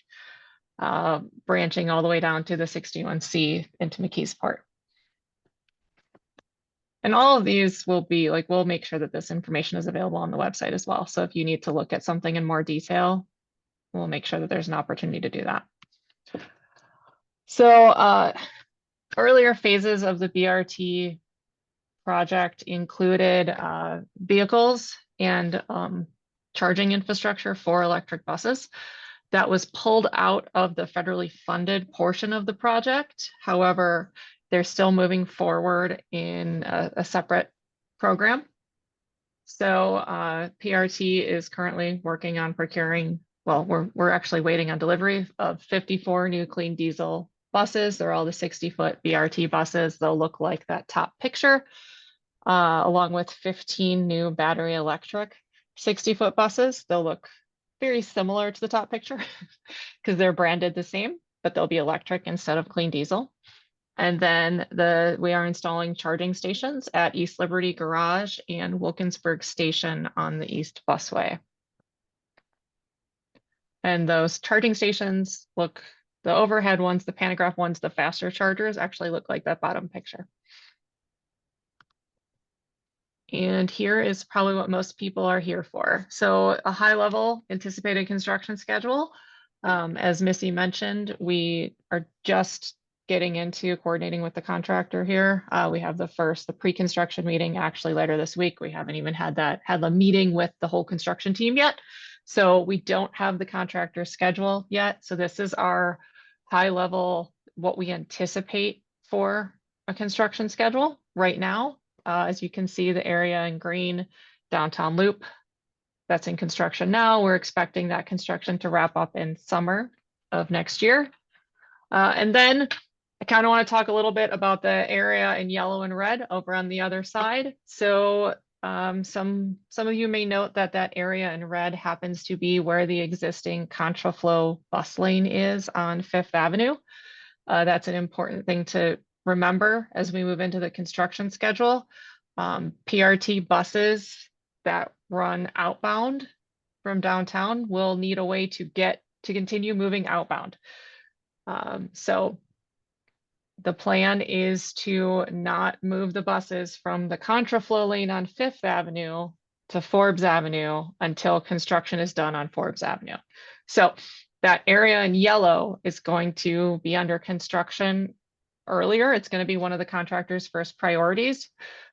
Speaker 5: branching all the way down to the 61C into McKeesport. And all of these will be we'll make sure that this information is available on the website as well. So if you need to look at something in more detail, we'll make sure that there's an opportunity to do that. So earlier phases of the BRT project included vehicles and charging infrastructure for electric buses. That was pulled out of the federally funded portion of the project. However, they're still moving forward in a separate program. So PRT is currently working on procuring, well, we're actually waiting on delivery of 54 new clean diesel buses. They're all the 60-foot BRT buses. They'll look like that top picture, along with 15 new battery electric 60-foot buses. They'll look very similar to the top picture because they're branded the same, but they'll be electric instead of clean diesel. And then we are installing charging stations at East Liberty Garage and Wilkinsburg Station on the East Busway. And those charging stations look, the overhead ones, the pantograph ones, the faster chargers actually look like that bottom picture. And here is probably what most people are here for. So a high level anticipated construction schedule. As Missy mentioned, we are just getting into coordinating with the contractor here. We have the pre-construction meeting actually later this week. We haven't even had the meeting with the whole construction team yet. So we don't have the contractor schedule yet. So this is our high level, what we anticipate for a construction schedule right now. As you can see, the area in green, Downtown Loop, that's in construction now. We're expecting that construction to wrap up in summer of next year. And then I kind of want to talk a little bit about the area in yellow and red over on the other side. So some of you may note that that area in red happens to be where the existing contraflow bus lane is on 5th Avenue. That's an important thing to remember as we move into the construction schedule. PRT buses that run outbound from downtown will need a way to continue moving outbound. So the plan is to not move the buses from the contraflow lane on 5th Avenue to Forbes Avenue until construction is done on Forbes Avenue. So that area in yellow is going to be under construction earlier. It's going to be one of the contractor's first priorities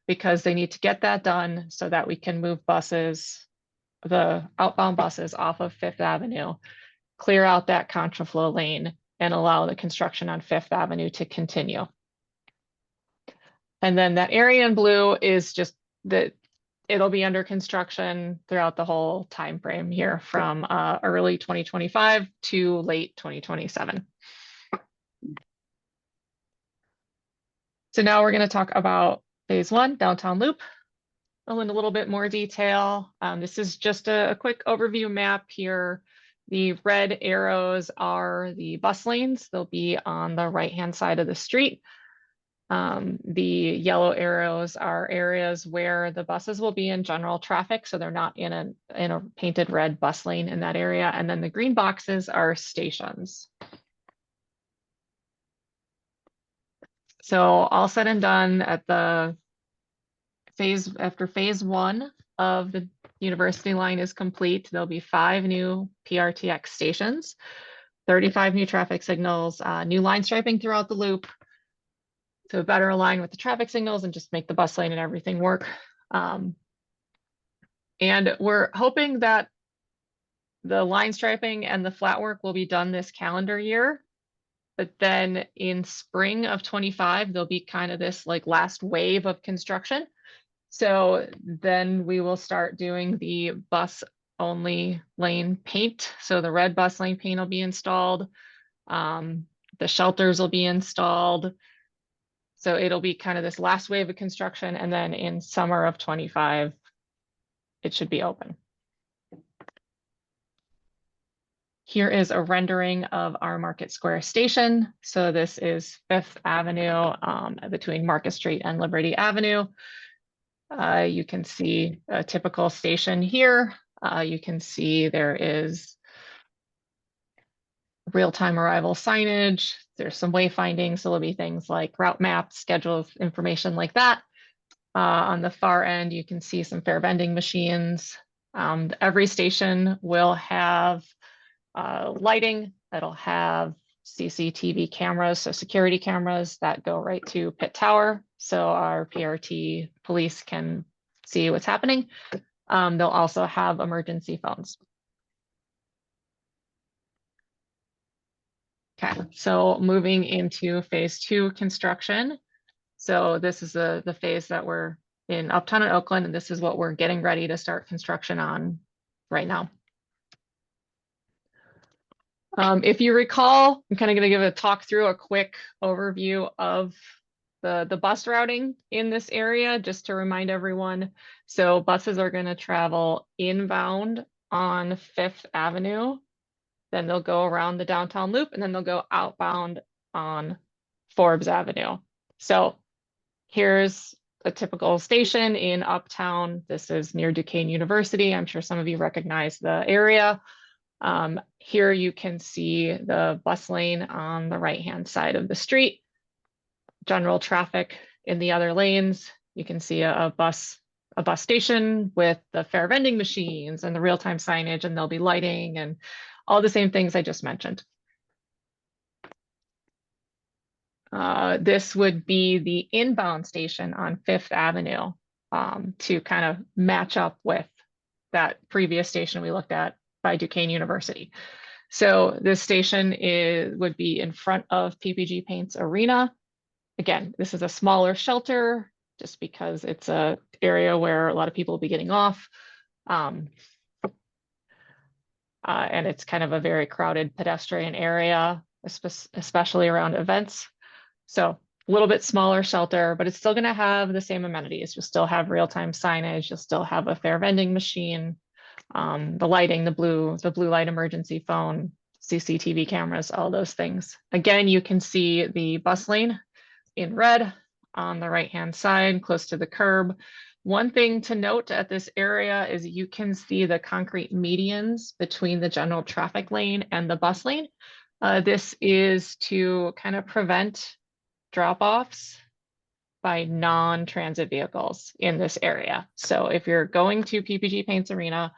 Speaker 5: because they need to get that done so that we can move buses, the outbound buses off of Fifth Avenue, clear out that contraflow lane and allow the construction on Fifth Avenue to continue. And then that area in blue is just that it'll be under construction throughout the whole time frame here from early 2025 to late 2027. So now we're going to talk about phase one, downtown loop. In a little bit more detail. This is just a quick overview map here. The red arrows are the bus lanes. They'll be on the right-hand side of the street. The yellow arrows are areas where the buses will be in general traffic, so they're not in a painted red bus lane in that area. And then the green boxes are stations. So all said and done at the after phase one of the University line is complete, there'll be 5 new PRTX stations, 35 new traffic signals, new line striping throughout the loop to better align with the traffic signals and just make the bus lane and everything work. And we're hoping that the line striping and the flat work will be done this calendar year. But then in spring of 25, there'll be kind of this like last wave of construction. So then we will start doing the bus only lane paint. So the red bus lane paint will be installed. The shelters will be installed. So it'll be kind of this last wave of construction. And then in summer of 25, it should be open. Here is a rendering of our Market Square station. So this is Fifth Avenue between Market Street and Liberty Avenue. You can see a typical station here. You can see there is real-time arrival signage. There's some wayfinding, so there'll be things like route maps, schedules, information like that. On the far end, you can see some fare vending machines. Every station will have lighting. It'll have CCTV cameras, so security cameras that go right to Pit Tower. So our PRT police can see what's happening. They'll also have emergency phones. Okay, so moving into phase 2 construction. So this is the phase that we're in Uptown and Oakland, and this is what we're getting ready to start construction on right now. If you recall, I'm kind of going to give a quick overview of the bus routing in this area, just to remind everyone. So buses are going to travel inbound on Fifth Avenue, then they'll go around the downtown loop, and then they'll go outbound on Forbes Avenue. So here's a typical station in Uptown. This is near Duquesne University. I'm sure some of you recognize the area. Here you can see the bus lane on the right-hand side of the street. General traffic in the other lanes. You can see a bus station with the fare vending machines and the real-time signage, and there'll be lighting and all the same things I just mentioned. This would be the inbound station on Fifth Avenue to kind of match up with that previous station we looked at by Duquesne University. So this station would be in front of PPG Paint's arena. Again, this is a smaller shelter just because it's an area where a lot of people will be getting off. And it's kind of a very crowded pedestrian area, especially around events. So a little bit smaller shelter, but it's still going to have the same amenities. You'll still have real-time signage. You'll still have a fare vending machine, the lighting, the blue light emergency phone, CCTV cameras, all those things. Again, you can see the bus lane in red on the right-hand side, close to the curb. One thing to note at this area is you can see the concrete medians between the general traffic lane and the bus lane. This is to kind of prevent drop-offs by non-transit vehicles in this area. So if you're going to PPG Paints Arena,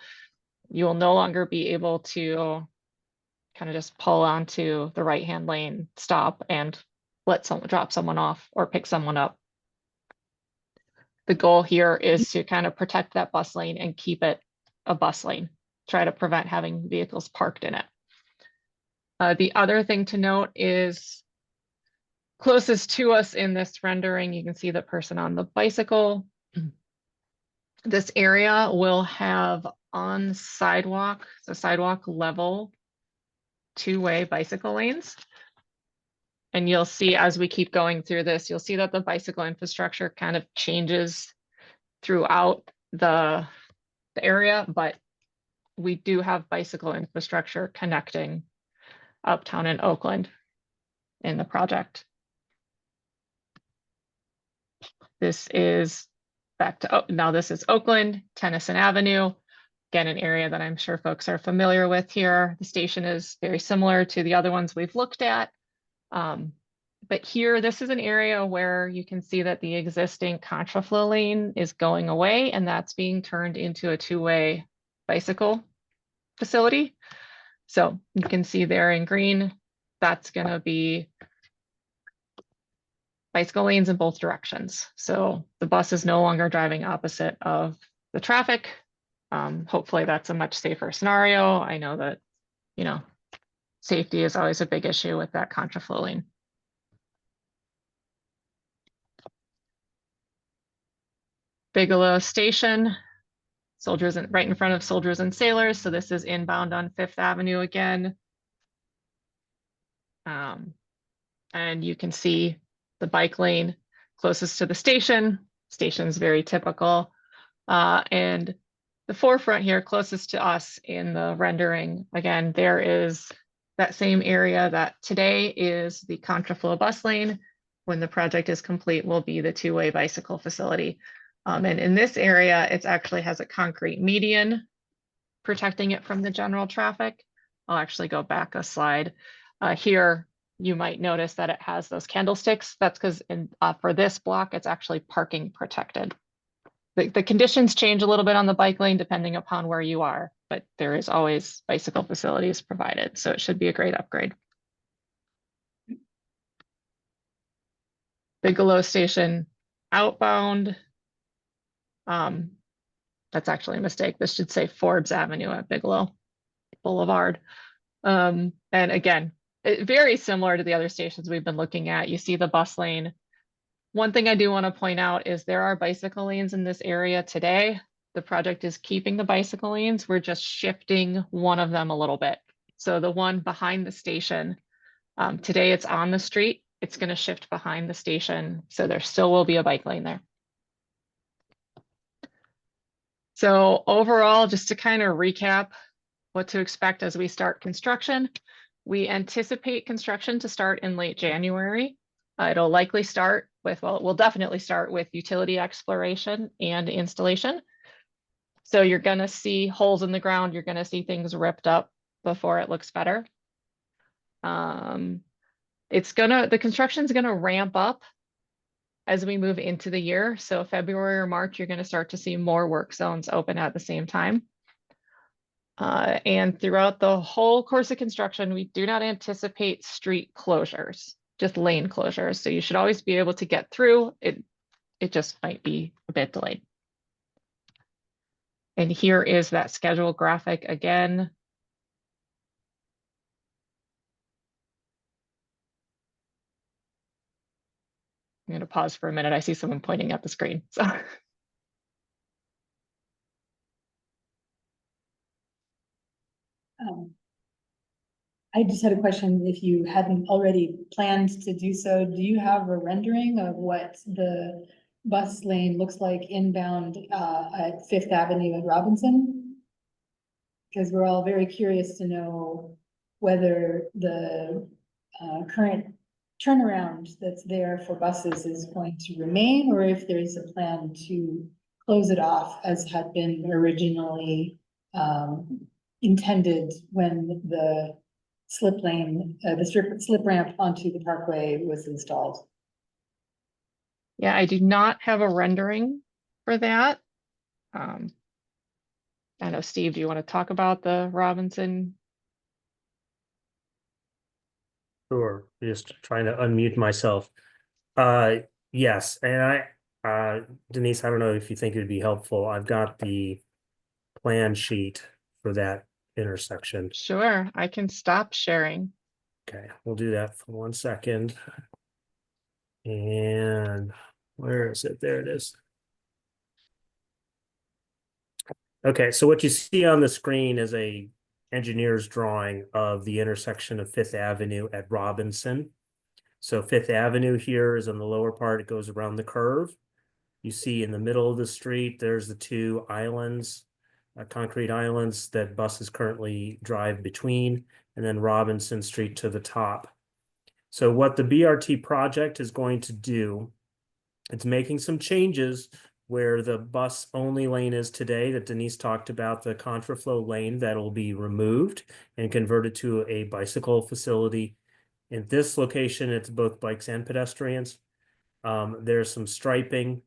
Speaker 5: you will no longer be able to kind of just pull onto the right-hand lane, stop and let someone drop someone off or pick someone up. The goal here is to kind of protect that bus lane and keep it a bus lane, try to prevent having vehicles parked in it. The other thing to note is closest to us in this rendering, you can see the person on the bicycle. This area will have on sidewalk, so sidewalk level, two-way bicycle lanes. And you'll see as we keep going through this, you'll see that the bicycle infrastructure kind of changes throughout the area, but we do have bicycle infrastructure connecting Uptown and Oakland in the project. This is back to, now this is Oakland, Tennyson Avenue. Again, an area that I'm sure folks are familiar with here. The station is very similar to the other ones we've looked at. But here, this is an area where you can see that the existing contraflow lane is going away, and that's being turned into a two-way bicycle facility. So you can see there in green, that's going to be bicycle lanes in both directions. So the bus is no longer driving opposite of the traffic. Hopefully that's a much safer scenario. I know that, you know, safety is always a big issue with that contraflow lane. Bigelow Station, Soldiers right in front of Soldiers and Sailors. So this is inbound on 5th Avenue again. And you can see the bike lane closest to the station. Station's very typical. And the forefront here closest to us in the rendering, again, there is that same area that today is the contraflow bus lane. When the project is complete, will be the two-way bicycle facility. And in this area, it actually has a concrete median protecting it from the general traffic. I'll actually go back a slide. Here, you might notice that it has those candlesticks. That's because for this block, it's actually parking protected. The conditions change a little bit on the bike lane depending upon where you are, but there is always bicycle facilities provided. So it should be a great upgrade. Bigelow Station outbound. That's actually a mistake. This should say Forbes Avenue at Bigelow Boulevard. And again, very similar to the other stations we've been looking at. You see the bus lane. One thing I do want to point out is there are bicycle lanes in this area today. The project is keeping the bicycle lanes. We're just shifting one of them a little bit. So the one behind the station, today it's on the street. It's going to shift behind the station. So there still will be a bike lane there. So overall, just to kind of recap what to expect as we start construction, we anticipate construction to start in late January. It'll likely start with, well, it will definitely start with utility exploration and installation. So you're going to see holes in the ground. You're going to see things ripped up before it looks better. The construction's going to ramp up as we move into the year. So February or March, you're going to start to see more work zones open at the same time. And throughout the whole course of construction, we do not anticipate street closures, just lane closures. So you should always be able to get through. It just might be a bit delayed. And here is that schedule graphic again. I'm going to pause for a minute. I see someone pointing at the screen. So.
Speaker 1: I just had a question. If you hadn't already planned to do so, do you have a rendering of what the bus lane looks like inbound at 5th Avenue and Robinson? Because we're all very curious to know whether the current turnaround that's there for buses is going to remain, or if there's a plan to close it off as had been originally intended when the slip lane, the slip ramp onto the parkway was installed.
Speaker 5: Yeah, I do not have a rendering for that. I know, Steve, do you want to talk about the Robinson?
Speaker 7: Sure, just trying to unmute myself. Yes, and Denise, I don't know if you think it'd be helpful. I've got the plan sheet for that intersection.
Speaker 5: Sure, I can stop sharing.
Speaker 7: Okay, we'll do that for 1 second. And where is it? There it is. Okay, so what you see on the screen is a engineer's drawing of the intersection of Fifth Avenue at Robinson. So Fifth Avenue here is on the lower part, it goes around the curve. You see in the middle of the street, there's the two islands, concrete islands that buses currently drive between, and then Robinson Street to the top. So what the BRT project is going to do, it's making some changes where the bus only lane is today that Denise talked about, the contraflow lane that'll be removed and converted to a bicycle facility. In this location, it's both bikes and pedestrians. There's some striping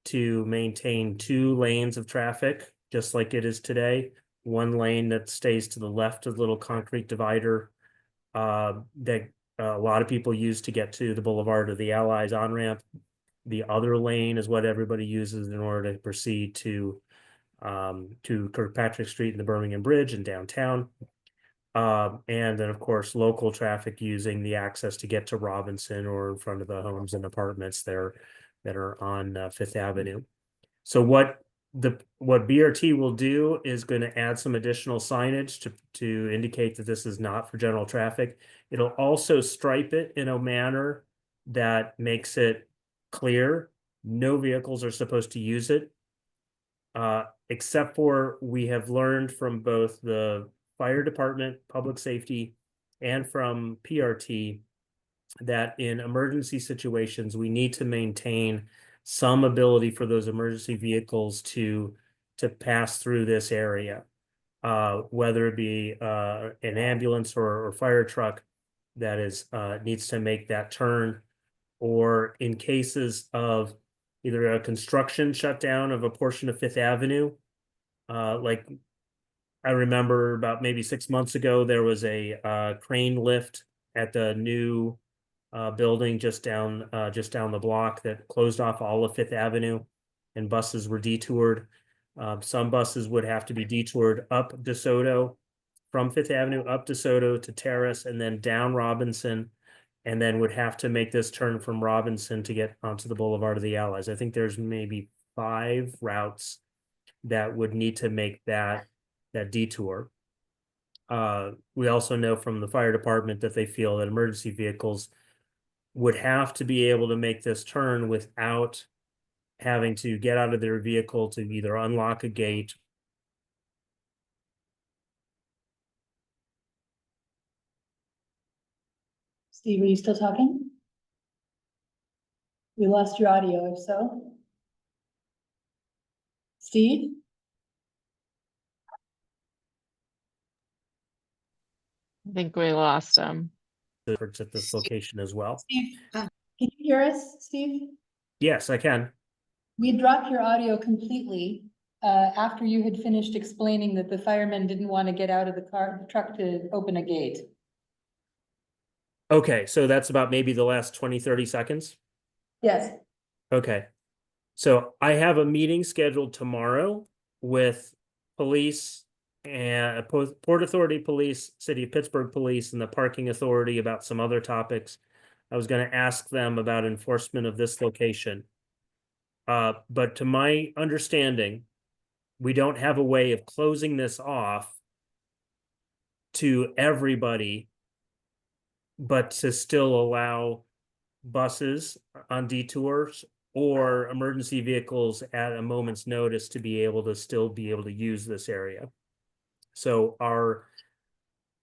Speaker 7: to maintain 2 lanes of traffic, just like it is today. 1 lane that stays to the left of the little concrete divider that a lot of people use to get to the Boulevard of the Allies on-ramp. The other lane is what everybody uses in order to proceed to Kirkpatrick Street and the Birmingham Bridge in downtown. And then, of course, local traffic using the access to get to Robinson or in front of the homes and apartments there that are on Fifth Avenue. So what BRT will do is going to add some additional signage to indicate that this is not for general traffic. It'll also stripe it in a manner that makes it clear no vehicles are supposed to use it, except for we have learned from both the fire department, public safety, and from PRT that in emergency situations, we need to maintain some ability for those emergency vehicles to pass through this area, whether it be an ambulance or fire truck that is needs to make that turn, or in cases of either a construction shutdown of a portion of Fifth Avenue, like I remember about maybe 6 months ago, there was a crane lift at the new building just down the block that closed off all of Fifth Avenue, and buses were detoured. Some buses would have to be detoured up DeSoto from Fifth Avenue up DeSoto to Terrace and then down Robinson, and then would have to make this turn from Robinson to get onto the Boulevard of the Allies. I think there's maybe 5 routes that would need to make that detour. We also know from the fire department that they feel that emergency vehicles would have to be able to make this turn without having to get out of their vehicle to either unlock a gate.
Speaker 1: Steve, are you still talking? We lost your audio, if so. Steve?
Speaker 5: I think we lost him.
Speaker 7: At this location as well.
Speaker 1: Steve, can you hear us, Steve?
Speaker 7: Yes, I can.
Speaker 1: We dropped your audio completely after you had finished explaining that the firemen didn't want to get out of the truck to open a gate.
Speaker 7: Okay, so that's about maybe the last 20-30 seconds.
Speaker 1: Yes.
Speaker 7: Okay. So I have a meeting scheduled tomorrow with police and Port Authority Police, City of Pittsburgh Police, and the Parking Authority about some other topics. I was going to ask them about enforcement of this location. But to my understanding, we don't have a way of closing this off to everybody, but to still allow buses on detours or emergency vehicles at a moment's notice to be able to still be able to use this area. So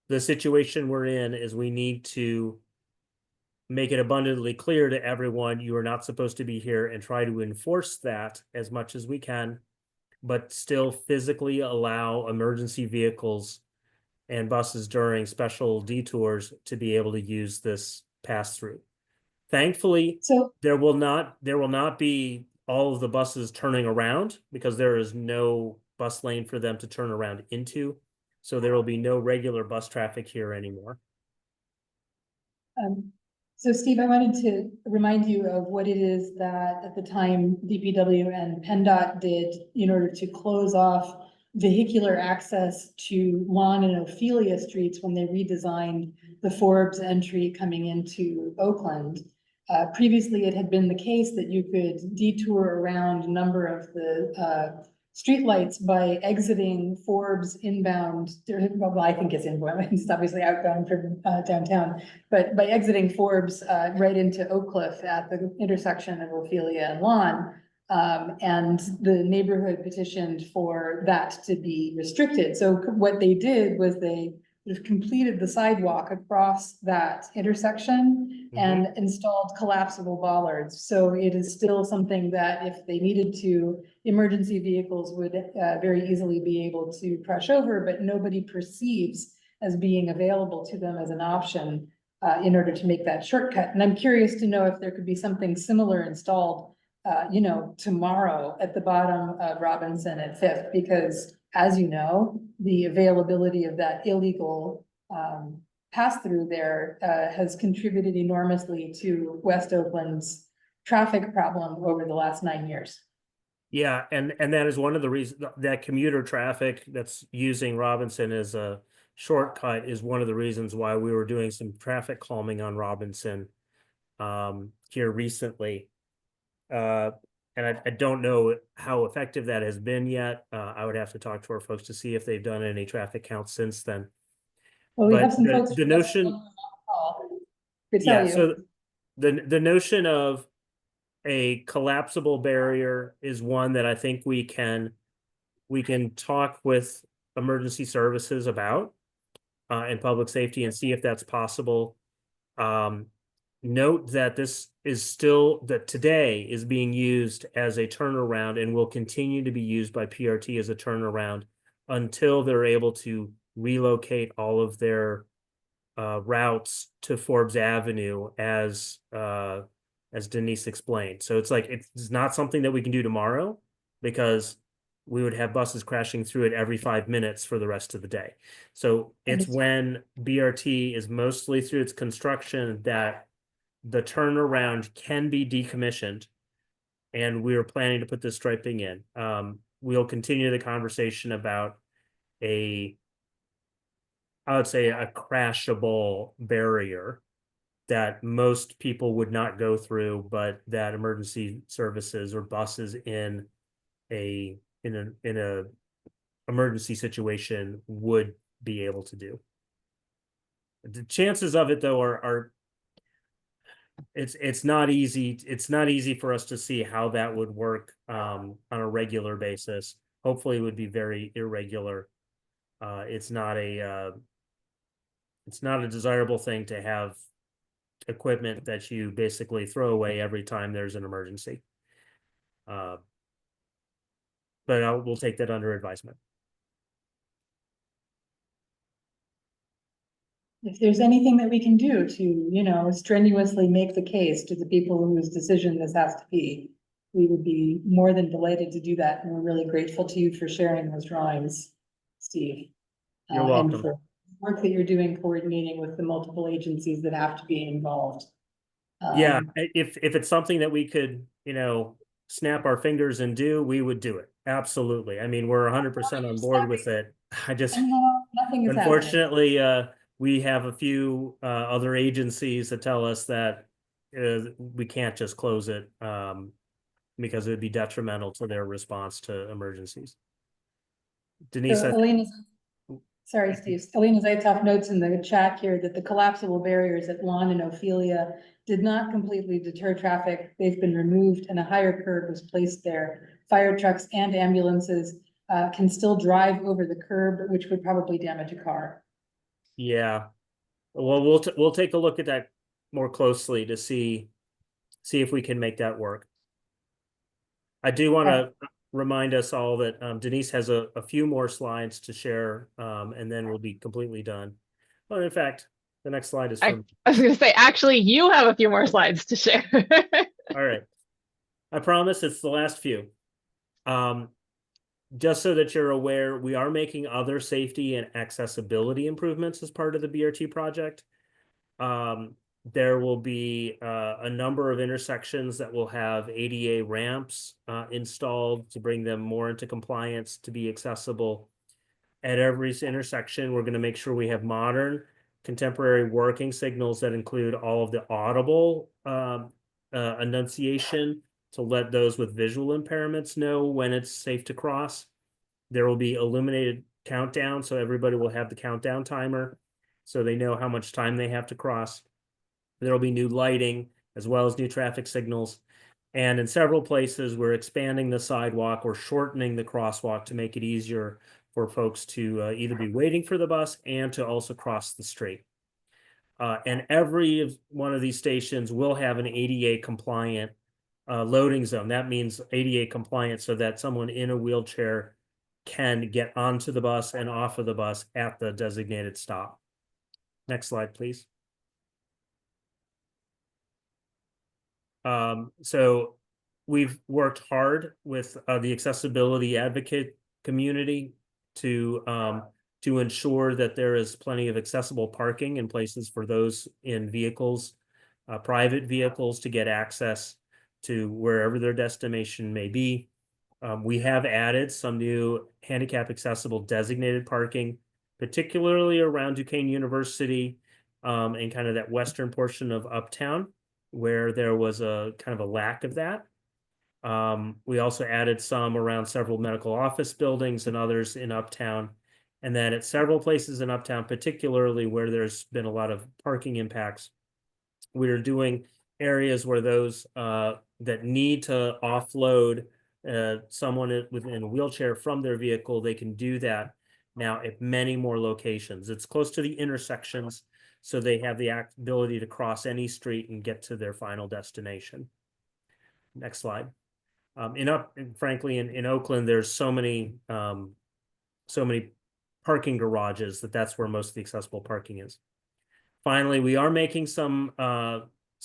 Speaker 7: the situation we're in is we need to make it abundantly clear to everyone you are not supposed to be here and try to enforce that as much as we can, but still physically allow emergency vehicles and buses during special detours to be able to use this pass through. Thankfully,
Speaker 1: So,
Speaker 7: there will not be all of the buses turning around because there is no bus lane for them to turn around into. So there will be no regular bus traffic here anymore.
Speaker 1: um, so Steve, I wanted to remind you of what it is that at the time DPW and PennDOT did in order to close off vehicular access to Lawn and Ophelia streets when they redesigned the Forbes entry coming into Oakland. Previously, it had been the case that you could detour around a number of the streetlights by exiting Forbes inbound. Well, I think it's inbound, it's obviously outbound from downtown, but by exiting Forbes right into Oak Cliff at the intersection of Ophelia and Lawn. And the neighborhood petitioned for that to be restricted. So what they did was they sort of completed the sidewalk across that intersection and installed collapsible bollards. So it is still something that if they needed to, emergency vehicles would very easily be able to crush over, but nobody perceives as being available to them as an option in order to make that shortcut. And I'm curious to know if there could be something similar installed tomorrow at the bottom of Robinson at Fifth, because as you know, the availability of that illegal pass-through there has contributed enormously to West Oakland's traffic problem over the last 9 years.
Speaker 7: Yeah, and that is one of the reasons that commuter traffic that's using Robinson as a shortcut is one of the reasons why we were doing some traffic calming on Robinson here recently. And I don't know how effective that has been yet. I would have to talk to our folks to see if they've done any traffic counts since then.
Speaker 1: Well, we
Speaker 7: But
Speaker 1: have some folks.
Speaker 7: the notion,
Speaker 1: Could tell
Speaker 7: yeah,
Speaker 1: you.
Speaker 7: so the notion of a collapsible barrier is one that I think we can talk with emergency services about and public safety and see if that's possible. Note that that today is being used as a turnaround and will continue to be used by PRT as a turnaround until they're able to relocate all of their routes to Forbes Avenue as Denise explained. So it's like, it's not something that we can do tomorrow because we would have buses crashing through it every 5 minutes for the rest of the day. So it's when BRT is mostly through its construction that the turnaround can be decommissioned, and we're planning to put this striping in. We'll continue the conversation about I would say a crashable barrier that most people would not go through, but that emergency services or buses in a emergency situation would be able to do. The chances of it though are it's not easy. It's not easy for us to see how that would work on a regular basis. Hopefully it would be very irregular. It's not a desirable thing to have equipment that you basically throw away every time there's an emergency. But we'll take that under advisement.
Speaker 1: If there's anything that we can do to, strenuously make the case to the people whose decision this has to be, we would be more than delighted to do that. And we're really grateful to you for sharing those drawings, Steve.
Speaker 7: You're
Speaker 1: And
Speaker 7: welcome.
Speaker 1: for work that you're doing coordinating with the multiple agencies that have to be involved.
Speaker 7: Yeah, if it's something that we could, snap our fingers and do, we would do it. Absolutely. I mean, we're 100% on board with it.
Speaker 1: Nothing is happening.
Speaker 7: Unfortunately, we have a few other agencies that tell us that we can't just close it because it would be detrimental to their response to emergencies. Denise,
Speaker 1: So sorry, Steve. Alina Zaitov notes in the chat here that the collapsible barriers at Lawn and Ophelia did not completely deter traffic. They've been removed and a higher curb was placed there. Fire trucks and ambulances can still drive over the curb, which would probably damage a car.
Speaker 7: yeah. Well, we'll take a look at that more closely to see if we can make that work. I do want to remind us all that Denise has a few more slides to share, and then we'll be completely done. Well, in fact, The next slide is
Speaker 5: I
Speaker 7: from,
Speaker 5: was gonna say, actually, you have a few more slides to share.
Speaker 7: all right. I promise it's the last few. Just so that you're aware, we are making other safety and accessibility improvements as part of the BRT project. There will be a number of intersections that will have ADA ramps installed to bring them more into compliance to be accessible. At every intersection, we're going to make sure we have modern, contemporary working signals that include all of the audible enunciation to let those with visual impairments know when it's safe to cross. There will be illuminated countdown, so everybody will have the countdown timer, so they know how much time they have to cross. There will be new lighting as well as new traffic signals. And in several places, we're expanding the sidewalk or shortening the crosswalk to make it easier for folks to either be waiting for the bus and to also cross the street. And every one of these stations will have an ADA compliant loading zone. That means ADA compliant so that someone in a wheelchair can get onto the bus and off of the bus at the designated stop. Next slide, please. So we've worked hard with the accessibility advocate community to ensure that there is plenty of accessible parking in places for those in vehicles, private vehicles, to get access to wherever their destination may be. We have added some new handicap accessible designated parking, particularly around Duquesne University and kind of that western portion of Uptown, where there was a kind of a lack of that. We also added some around several medical office buildings and others in Uptown. And then at several places in Uptown, particularly where there's been a lot of parking impacts, we're doing areas where those that need to offload someone within a wheelchair from their vehicle, they can do that now at many more locations. It's close to the intersections, so they have the ability to cross any street and get to their final destination. Next slide. Frankly, in Oakland, there's so many parking garages that's where most of the accessible parking is. Finally, we are making some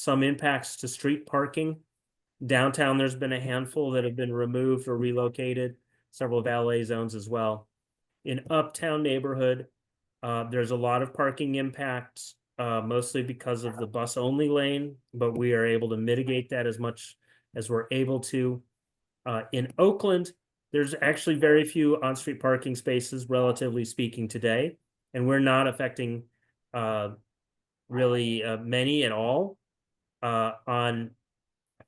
Speaker 7: impacts to street parking. Downtown, there's been a handful that have been removed or relocated, several valet zones as well. In Uptown neighborhood, there's a lot of parking impacts, mostly because of the bus only lane, but we are able to mitigate that as much as we're able to. In Oakland, there's actually very few on-street parking spaces, relatively speaking, today, and we're not affecting really many at all. On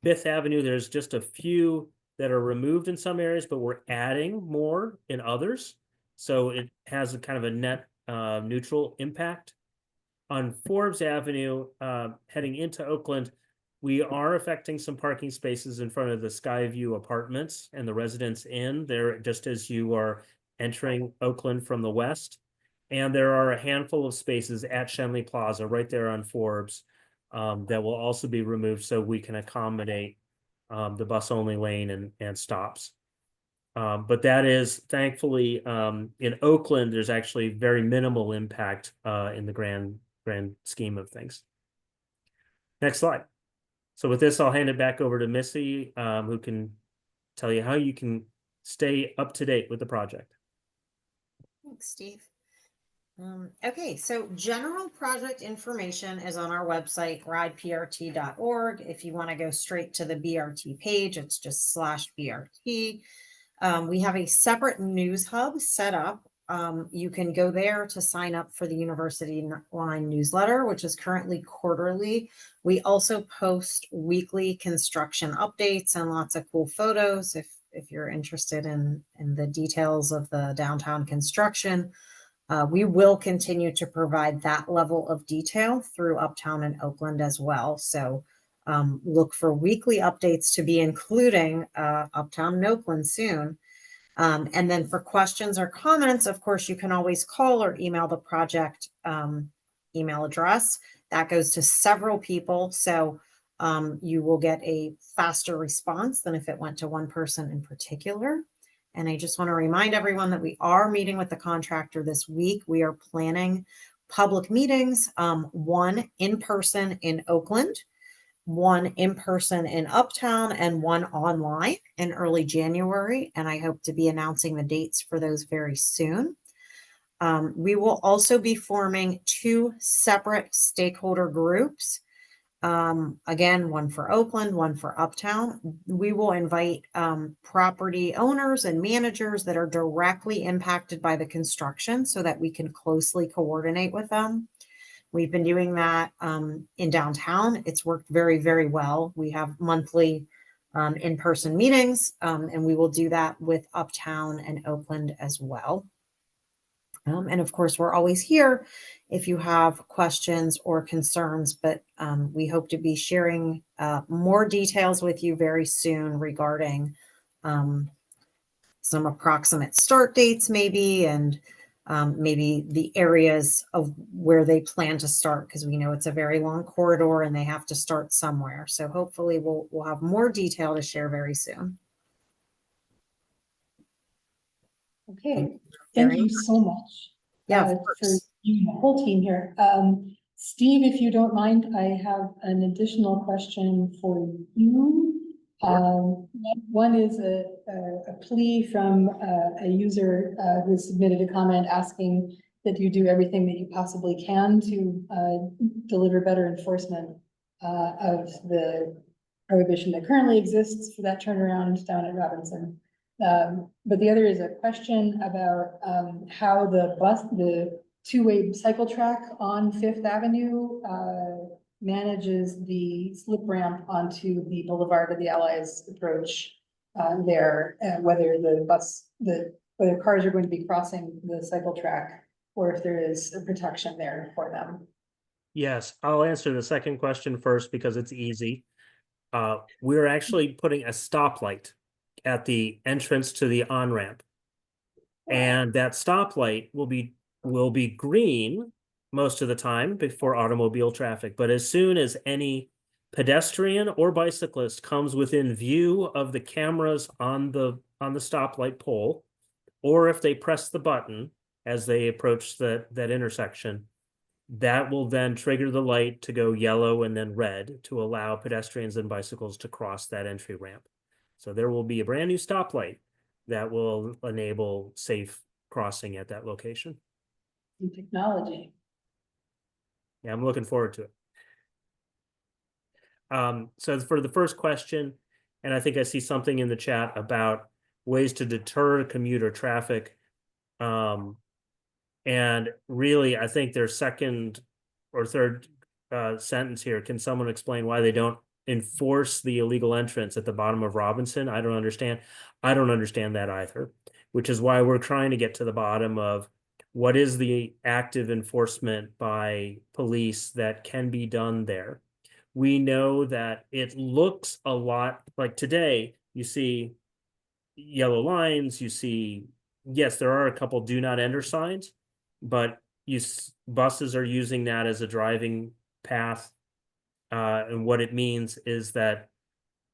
Speaker 7: Fifth Avenue, there's just a few that are removed in some areas, but we're adding more in others. So it has a kind of a net neutral impact. On Forbes Avenue, heading into Oakland, we are affecting some parking spaces in front of the Skyview Apartments and the Residence Inn there, just as you are entering Oakland from the west. And there are a handful of spaces at Shenley Plaza right there on Forbes that will also be removed so we can accommodate the bus only lane and stops. But that is thankfully in Oakland, there's actually very minimal impact in the grand scheme of things. Next slide. So with this, I'll hand it back over to Missy, who can tell you how you can stay up to date with the project.
Speaker 6: Thanks, Steve. Okay, so general project information is on our website, rideprt.org. If you want to go straight to the BRT page, it's just /BRT. We have a separate news hub set up. You can go there to sign up for the University Line newsletter, which is currently quarterly. We also post weekly construction updates and lots of cool photos if you're interested in the details of the downtown construction. We will continue to provide that level of detail through Uptown and Oakland as well. So look for weekly updates to be including Uptown and Oakland soon. And then for questions or comments, of course, you can always call or email the project email address. That goes to several people. So you will get a faster response than if it went to one person in particular. And I just want to remind everyone that we are meeting with the contractor this week. We are planning public meetings, one in person in Oakland, one in person in Uptown, and one online in early January. And I hope to be announcing the dates for those very soon. We will also be forming 2 separate stakeholder groups. Again, one for Oakland, one for Uptown. We will invite property owners and managers that are directly impacted by the construction so that we can closely coordinate with them. We've been doing that in downtown. It's worked very, very well. We have monthly in-person meetings, and we will do that with Uptown and Oakland as well. And of course, we're always here if you have questions or concerns, but we hope to be sharing more details with you very soon regarding some approximate start dates maybe, and maybe the areas of where they plan to start, because we know it's a very long corridor and they have to start somewhere. So hopefully we'll have more detail to share very soon.
Speaker 1: Okay, thank you so much.
Speaker 6: Yeah, of
Speaker 1: For
Speaker 6: course.
Speaker 1: you and the whole team here. Steve, if you don't mind, I have an additional question for you. One is a plea from a user who submitted a comment asking that you do everything that you possibly can to deliver better enforcement of the prohibition that currently exists for that turnaround down at Robinson. But the other is a question about how the two-way cycle track on Fifth Avenue manages the slip ramp onto the Boulevard of the Allies approach there, whether whether cars are going to be crossing the cycle track or if there is a protection there for them.
Speaker 7: Yes, I'll answer the second question first because it's easy. We're actually putting a stoplight at the entrance to the on-ramp. And that stoplight will be green most of the time before automobile traffic. But as soon as any pedestrian or bicyclist comes within view of the cameras on the stoplight pole, or if they press the button as they approach that intersection, that will then trigger the light to go yellow and then red to allow pedestrians and bicycles to cross that entry ramp. So there will be a brand new stoplight that will enable safe crossing at that location.
Speaker 1: And technology.
Speaker 7: Yeah, I'm looking forward to it. So for the first question, and I think I see something in the chat about ways to deter commuter traffic. And really, I think their second or third sentence here, can someone explain why they don't enforce the illegal entrance at the bottom of Robinson? I don't understand. I don't understand that either, which is why we're trying to get to the bottom of what is the active enforcement by police that can be done there. We know that it looks a lot like today, you see yellow lines, you see, yes, there are a couple do not enter signs, but buses are using that as a driving path. And what it means is that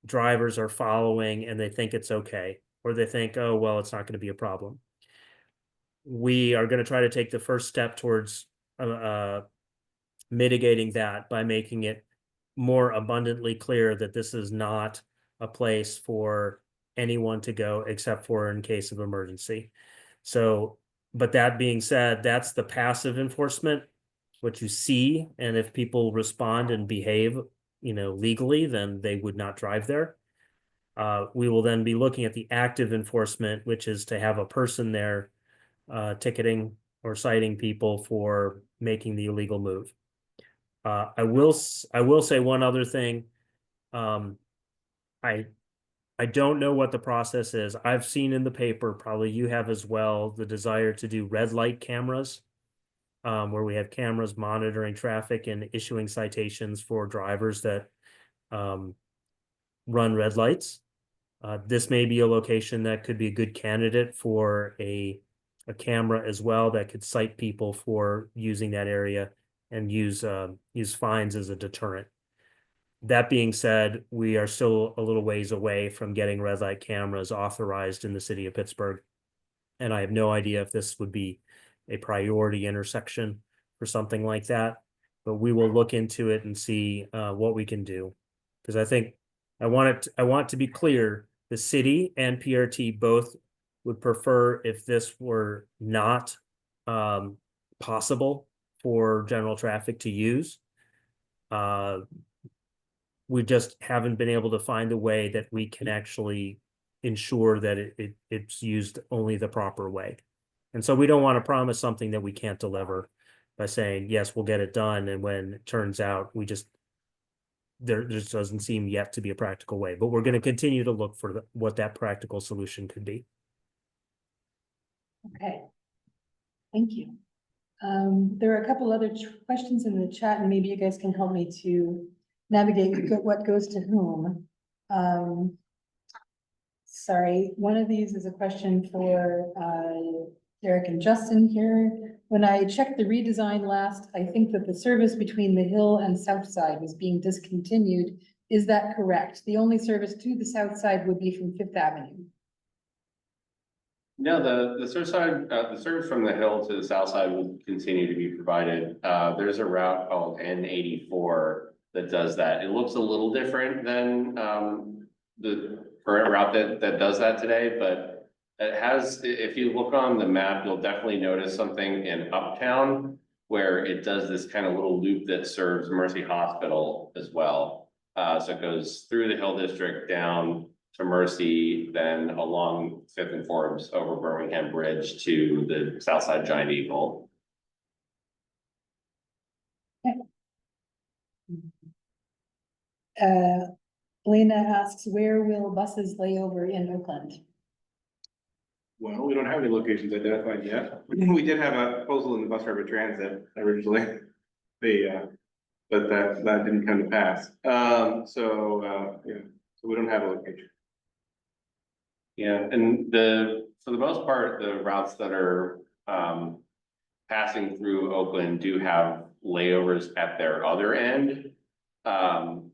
Speaker 7: drivers are following and they think it's okay, or they think, oh, well, it's not going to be a problem. We are going to try to take the first step towards mitigating that by making it more abundantly clear that this is not a place for anyone to go except for in case of emergency. So, but that being said, that's the passive enforcement, what you see. And if people respond and behave, legally, then they would not drive there. We will then be looking at the active enforcement, which is to have a person there ticketing or citing people for making the illegal move. I will say one other thing. I don't know what the process is. I've seen in the paper, probably you have as well, the desire to do red light cameras, where we have cameras monitoring traffic and issuing citations for drivers that run red lights. This may be a location that could be a good candidate for a camera as well that could cite people for using that area and use fines as a deterrent. That being said, we are still a little ways away from getting red light cameras authorized in the city of Pittsburgh. And I have no idea if this would be a priority intersection for something like that. But we will look into it and see what we can do. Because I think I want to be clear, the city and PRT both would prefer if this were not possible for general traffic to use. We just haven't been able to find a way that we can actually ensure that it's used only the proper way. And so we don't want to promise something that we can't deliver by saying, yes, we'll get it done. And when it turns out there just doesn't seem yet to be a practical way, but we're going to continue to look for what that practical solution could be.
Speaker 1: Okay. Thank you. There are a couple other questions in the chat, and maybe you guys can help me to navigate what goes to whom. Sorry, one of these is a question for Derek and Justin here. When I checked the redesign last, I think that the service between the hill and south side was being discontinued. Is that correct? The only service to the south side would be from Fifth Avenue.
Speaker 4: No, the service side, the service from the hill to the south side will continue to be provided. There's a route called N84 that does that. It looks a little different than the current route that does that today, but it has, if you look on the map, you'll definitely notice something in Uptown where it does this kind of little loop that serves Mercy Hospital as well. So it goes through the Hill District down to Mercy, then along Fifth and Forbes over Birmingham Bridge to the Southside Giant Eagle.
Speaker 1: Elena asks, where will buses lay over in Oakland?
Speaker 3: Well, we don't have any locations identified yet. We did have a proposal in the bus rapid transit originally. But that didn't come to pass. Yeah, so we don't have a location.
Speaker 4: Yeah, and for the most part, the routes that are passing through Oakland do have layovers at their other end.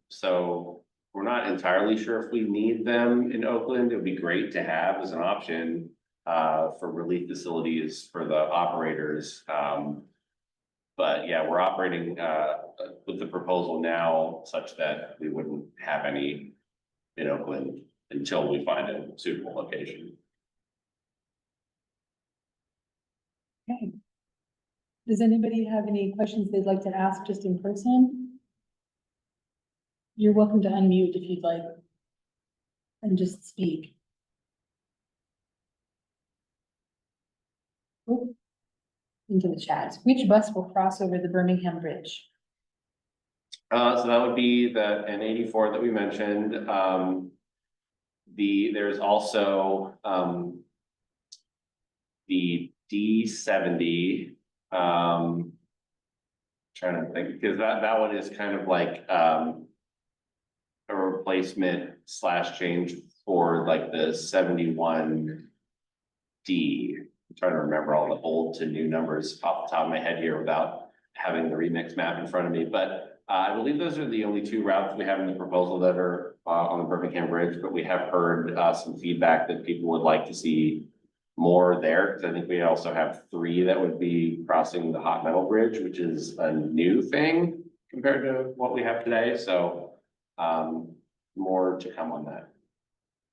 Speaker 4: So we're not entirely sure if we need them in Oakland. It would be great to have as an option for relief facilities for the operators. But yeah, we're operating with the proposal now such that we wouldn't have any in Oakland until we find a suitable location.
Speaker 1: Okay. Does anybody have any questions they'd like to ask just in person? You're welcome to unmute if you'd like and just speak. Oh, into the chat. Which bus will cross over the Birmingham Bridge?
Speaker 4: So that would be the N84 that we mentioned. There's also the D70. Trying to think, because that one is kind of like a replacement / change for like the 71D. I'm trying to remember all the old to new numbers off the top of my head here without having the remix map in front of me, but I believe those are the only two routes we have in the proposal that are on the Birmingham Bridge, but we have heard some feedback that people would like to see more there, because I think we also have 3 that would be crossing the Hot Metal Bridge, which is a new thing compared to what we have today. So more to come on that.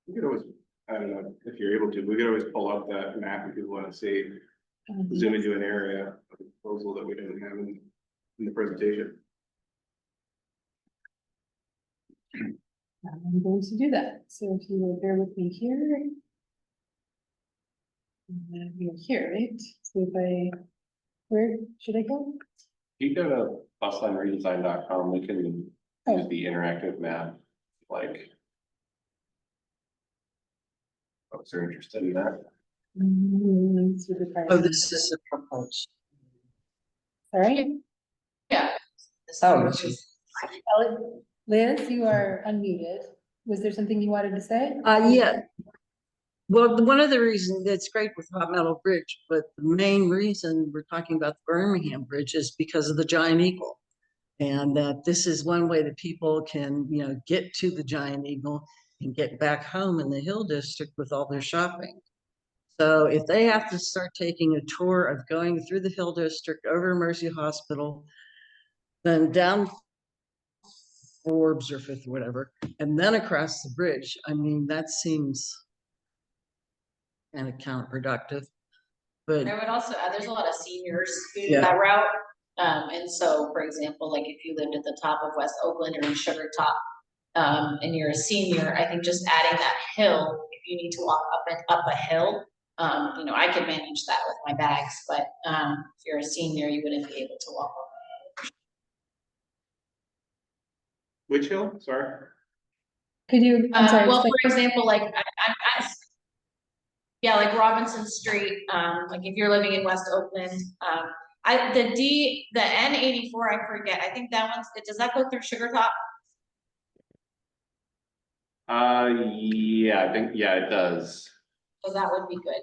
Speaker 3: We could always, I don't know if you're able to, we could always pull up that map if you want to see, zoom into an area of the proposal that we didn't have in the presentation.
Speaker 1: I'm going to do that. So if you will bear with me here. And we are here, right? So where should I go?
Speaker 4: You go to buslineredesign.com, we can use the interactive map, like folks are interested in that.
Speaker 8: Oh, this is a proposal.
Speaker 1: Sorry?
Speaker 2: Yeah.
Speaker 8: Oh,
Speaker 1: Liz, you are unmuted. Was there something you wanted to say?
Speaker 8: yeah. Well, one of the reasons that's great with Hot Metal Bridge, but the main reason we're talking about the Birmingham Bridge is because of the Giant Eagle. And that this is one way that people can, get to the Giant Eagle and get back home in the Hill District with all their shopping. So if they have to start taking a tour of going through the Hill District over to Mercy Hospital, then down Forbes or Fifth or whatever, and then across the bridge, I mean, that seems kind of counterproductive. But
Speaker 9: I would also add, there's a lot of seniors who do
Speaker 8: Yeah.
Speaker 9: that route. And so, for example, like if you lived at the top of West Oakland or in Sugar Top, and you're a senior, I think just adding that hill, if you need to walk up a hill, you know, I could manage that with my bags, but, if you're a senior, you wouldn't be able to walk up.
Speaker 3: Which hill? Sorry.
Speaker 1: Could you, I'm sorry.
Speaker 9: Well,
Speaker 1: explain-
Speaker 9: for example, like, yeah, like Robinson Street, like if you're living in West Oakland, the N84, I forget, I think that one's, does that go through Sugar Top?
Speaker 4: Yeah, I think, yeah, it does.
Speaker 9: So that would be good.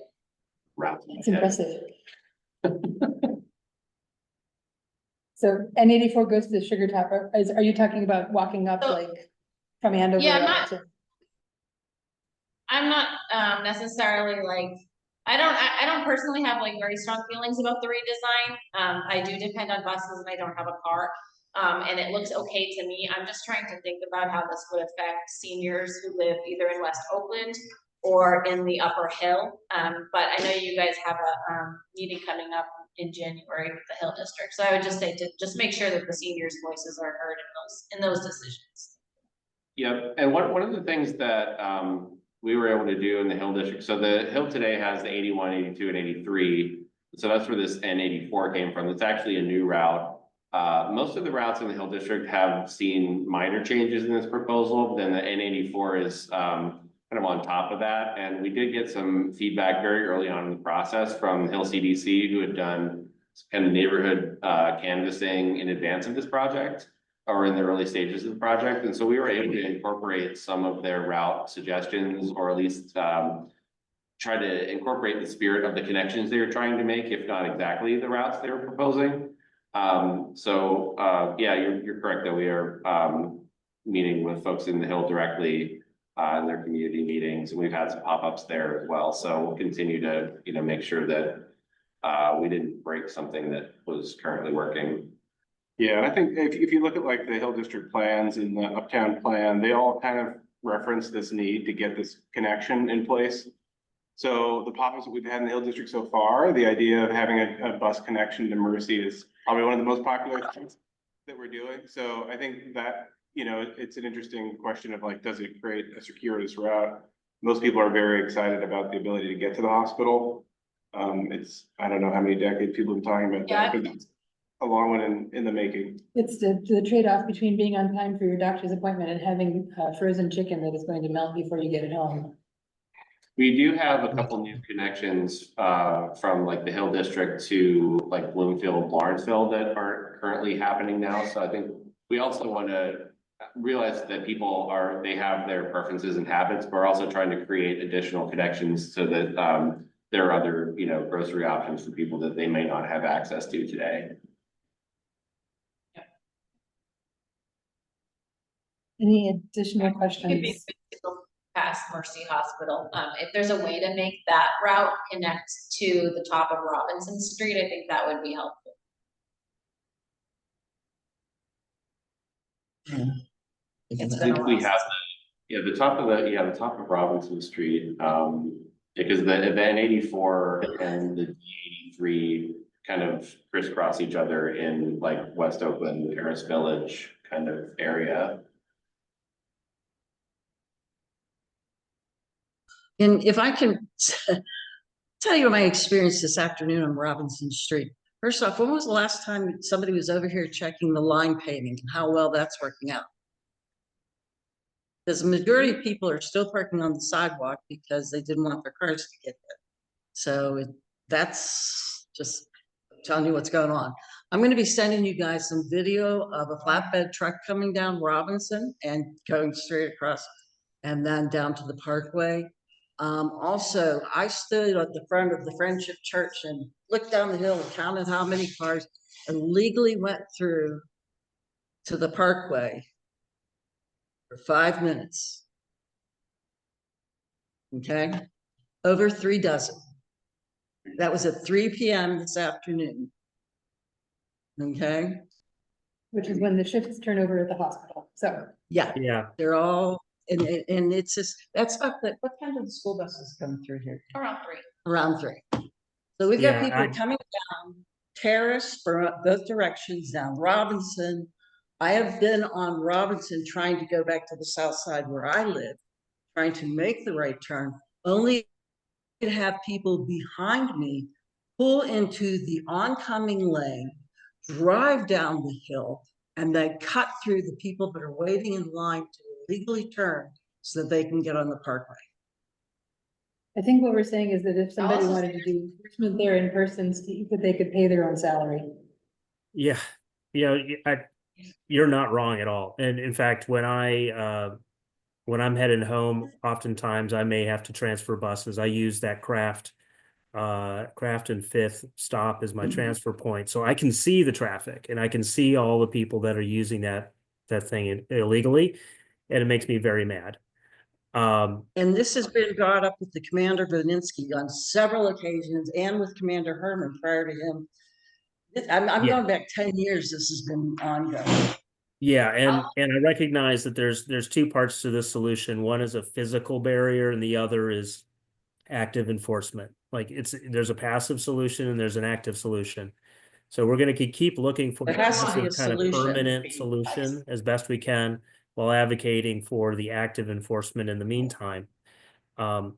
Speaker 4: Route.
Speaker 1: It's impressive. So N84 goes to the Sugar Top, or are you talking about walking up
Speaker 9: So-
Speaker 1: like from Andover?
Speaker 9: Yeah, I'm
Speaker 1: to-
Speaker 9: not necessarily like, I don't personally have like very strong feelings about the redesign. I do depend on buses and I don't have a car. And it looks okay to me. I'm just trying to think about how this would affect seniors who live either in West Oakland or in the Upper Hill. But I know you guys have a meeting coming up in January with the Hill District. So I would just say to just make sure that the seniors' voices are heard in those decisions.
Speaker 4: Yep, and one of the things that we were able to do in the Hill District, so the Hill today has the 81, 82, and 83. So that's where this N84 came from. It's actually a new route. Most of the routes in the Hill District have seen minor changes in this proposal. Then the N84 is kind of on top of that. And we did get some feedback very early on in the process from Hill CDC, who had done kind of neighborhood canvassing in advance of this project, or in the early stages of the project. And so we were able to incorporate some of their route suggestions, or at least try to incorporate the spirit of the connections they were trying to make, if not exactly the routes they were proposing. Yeah, you're correct that we are meeting with folks in the Hill directly in their community meetings, and we've had some pop-ups there as well. So we'll continue to, you know, make sure that we didn't break something that was currently working.
Speaker 3: Yeah, and I think if you look at like the Hill District plans and the Uptown plan, they all kind of reference this need to get this connection in place. So the pop-ups that we've had in the Hill District so far, the idea of having a bus connection to Mercy is probably one of the most popular things that we're doing. So I think that, you know, it's an interesting question of like, does it create a circuitous route? Most people are very excited about the ability to get to the hospital. I don't know how many decades people have been talking about that, but it's a long one in the making.
Speaker 1: It's the trade-off between being on time for your doctor's appointment and having frozen chicken that is going to melt before you get it home.
Speaker 4: We do have a couple new connections from like the Hill District to like Bloomfield, Lawrenceville that aren't currently happening now. So I think we also want to realize that they have their preferences and habits, but we're also trying to create additional connections so that there are other, you know, grocery options for people that they may not have access to today.
Speaker 1: Any additional questions?
Speaker 9: Past Mercy Hospital, if there's a way to make that route connect to the top of Robinson Street, I think that would be helpful. It's
Speaker 4: I
Speaker 9: been a
Speaker 4: think we
Speaker 9: while
Speaker 4: have
Speaker 9: since-
Speaker 4: the top of Robinson Street, because the N84 and the D83 kind of crisscross each other in like West Oakland, Paris Village kind of area.
Speaker 8: And if I can tell you my experience this afternoon on Robinson Street. First off, when was the last time somebody was over here checking the line paving and how well that's working out? Because the majority of people are still parking on the sidewalk because they didn't want their cars to get there. So that's just telling you what's going on. I'm going to be sending you guys some video of a flatbed truck coming down Robinson and going straight across and then down to the Parkway. Also, I stood at the front of the Friendship Church and looked down the hill and counted how many cars illegally went through to the Parkway for 5 minutes. Okay, over 3 dozen. That was at 3 p.m. this afternoon. Okay,
Speaker 1: Which is when the shifts turn over at the hospital, so.
Speaker 8: yeah,
Speaker 7: Yeah,
Speaker 8: they're all, and it's just, that's not that, what time do the school buses come through here?
Speaker 9: Around 3.
Speaker 8: Around 3. So we've got
Speaker 7: Yeah,
Speaker 8: people coming down Terrace for both directions, down Robinson. I have been on Robinson trying to go back to the south side where I live, trying to make the right turn, only to have people behind me pull into the oncoming lane, drive down the hill, and then cut through the people that are waiting in line to legally turn so that they can get on the parkway.
Speaker 1: I think what we're saying is that if somebody
Speaker 9: also
Speaker 1: wanted to do enforcement there in person, Steve, that they could pay their own salary.
Speaker 7: yeah, you know, you're not wrong at all. And in fact, when I'm heading home, oftentimes I may have to transfer buses. I use that Craft and Fifth stop as my transfer point, so I can see the traffic and I can see all the people that are using that thing illegally, and it makes me very mad.
Speaker 8: And this has been brought up with the Commander Vaninsky on several occasions and with Commander Herman prior to him. I'm
Speaker 7: Yeah.
Speaker 8: going back 10 years. This has been ongoing.
Speaker 7: Yeah, and I recognize that there's two parts to this solution. One is a physical barrier, and the other is active enforcement. Like there's a passive solution and there's an active solution. So we're going to keep looking for
Speaker 8: There
Speaker 7: a
Speaker 8: has to be
Speaker 7: passive
Speaker 8: a
Speaker 7: kind of
Speaker 8: solution.
Speaker 7: permanent solution as best we can, while advocating for the active enforcement in the meantime. I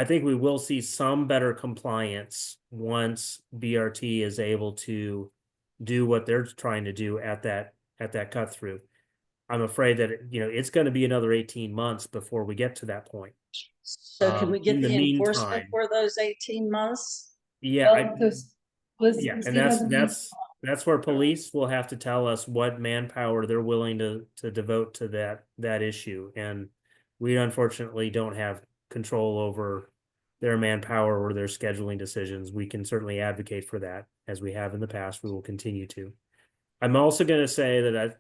Speaker 7: think we will see some better compliance once BRT is able to do what they're trying to do at that cut through. I'm afraid that it's going to be another 18 months before we get to that point.
Speaker 8: So can we get
Speaker 7: In
Speaker 8: the
Speaker 7: the
Speaker 8: enforcement
Speaker 7: meantime,
Speaker 8: for those 18 months?
Speaker 7: yeah,
Speaker 1: Well,
Speaker 7: yeah, and
Speaker 1: Steve hasn't-
Speaker 7: that's where police will have to tell us what manpower they're willing to devote to that issue, and we unfortunately don't have control over their manpower or their scheduling decisions. We can certainly advocate for that, as we have in the past. We will continue to. I'm also going to say that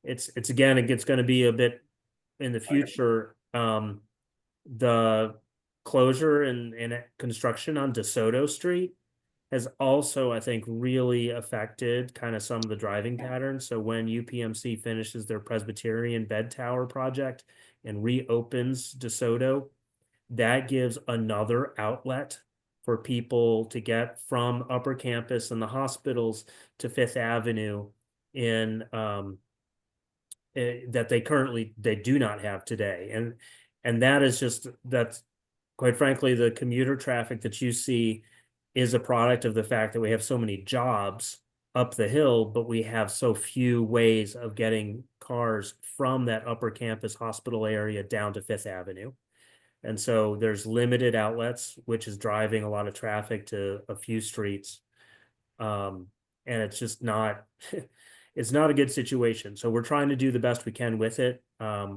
Speaker 7: it's going to be a bit in the future. The closure and construction on DeSoto Street has also, I think, really affected kind of some of the driving patterns. So when UPMC finishes their Presbyterian bed tower project and reopens DeSoto, that gives another outlet for people to get from Upper Campus and the hospitals to Fifth Avenue in that they do not have today. And that is that's quite frankly, the commuter traffic that you see is a product of the fact that we have so many jobs up the hill, but we have so few ways of getting cars from that Upper Campus hospital area down to Fifth Avenue. And so there's limited outlets, which is driving a lot of traffic to a few streets. And it's just not, it's not a good situation. So we're trying to do the best we can with it.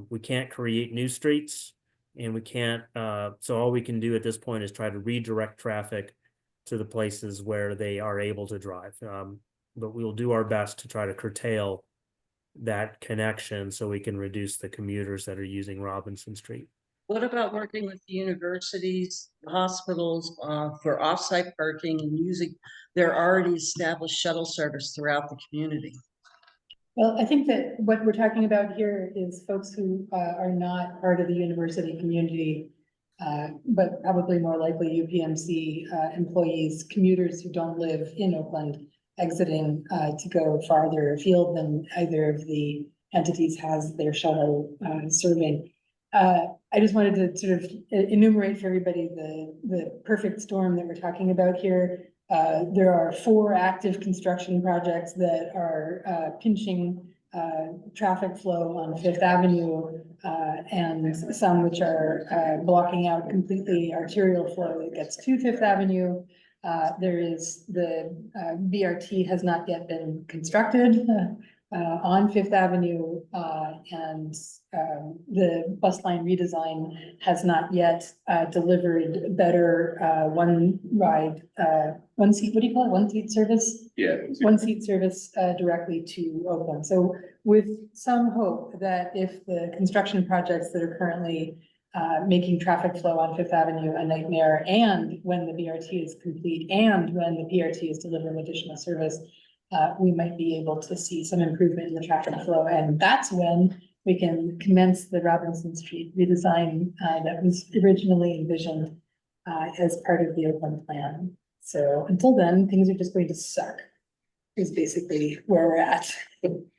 Speaker 7: We can't create new streets, and we can't, so all we can do at this point is try to redirect traffic to the places where they are able to drive. But we'll do our best to try to curtail that connection so we can reduce the commuters that are using Robinson Street.
Speaker 8: What about working with the universities, hospitals, for offsite parking and using their already established shuttle service throughout the community?
Speaker 1: Well, I think that what we're talking about here is folks who are not part of the university community, but probably more likely UPMC employees, commuters who don't live in Oakland, exiting to go farther afield than either of the entities has their shuttle serving. I just wanted to sort of enumerate for everybody the perfect storm that we're talking about here. There are 4 active construction projects that are pinching traffic flow on Fifth Avenue, and some which are blocking out completely arterial flow that gets to Fifth Avenue. There is the BRT has not yet been constructed on Fifth Avenue, and the bus line redesign has not yet delivered better one seat, what do you call it? One seat service?
Speaker 4: Yeah.
Speaker 1: One seat service directly to Oakland. So with some hope that if the construction projects that are currently making traffic flow on Fifth Avenue a nightmare, and when the BRT is complete, and when the PRT is delivering additional service, we might be able to see some improvement in the traffic flow, and that's when we can commence the Robinson Street redesign that was originally envisioned as part of the Oakland plan. So until then, things are just going to suck, is basically where we're at.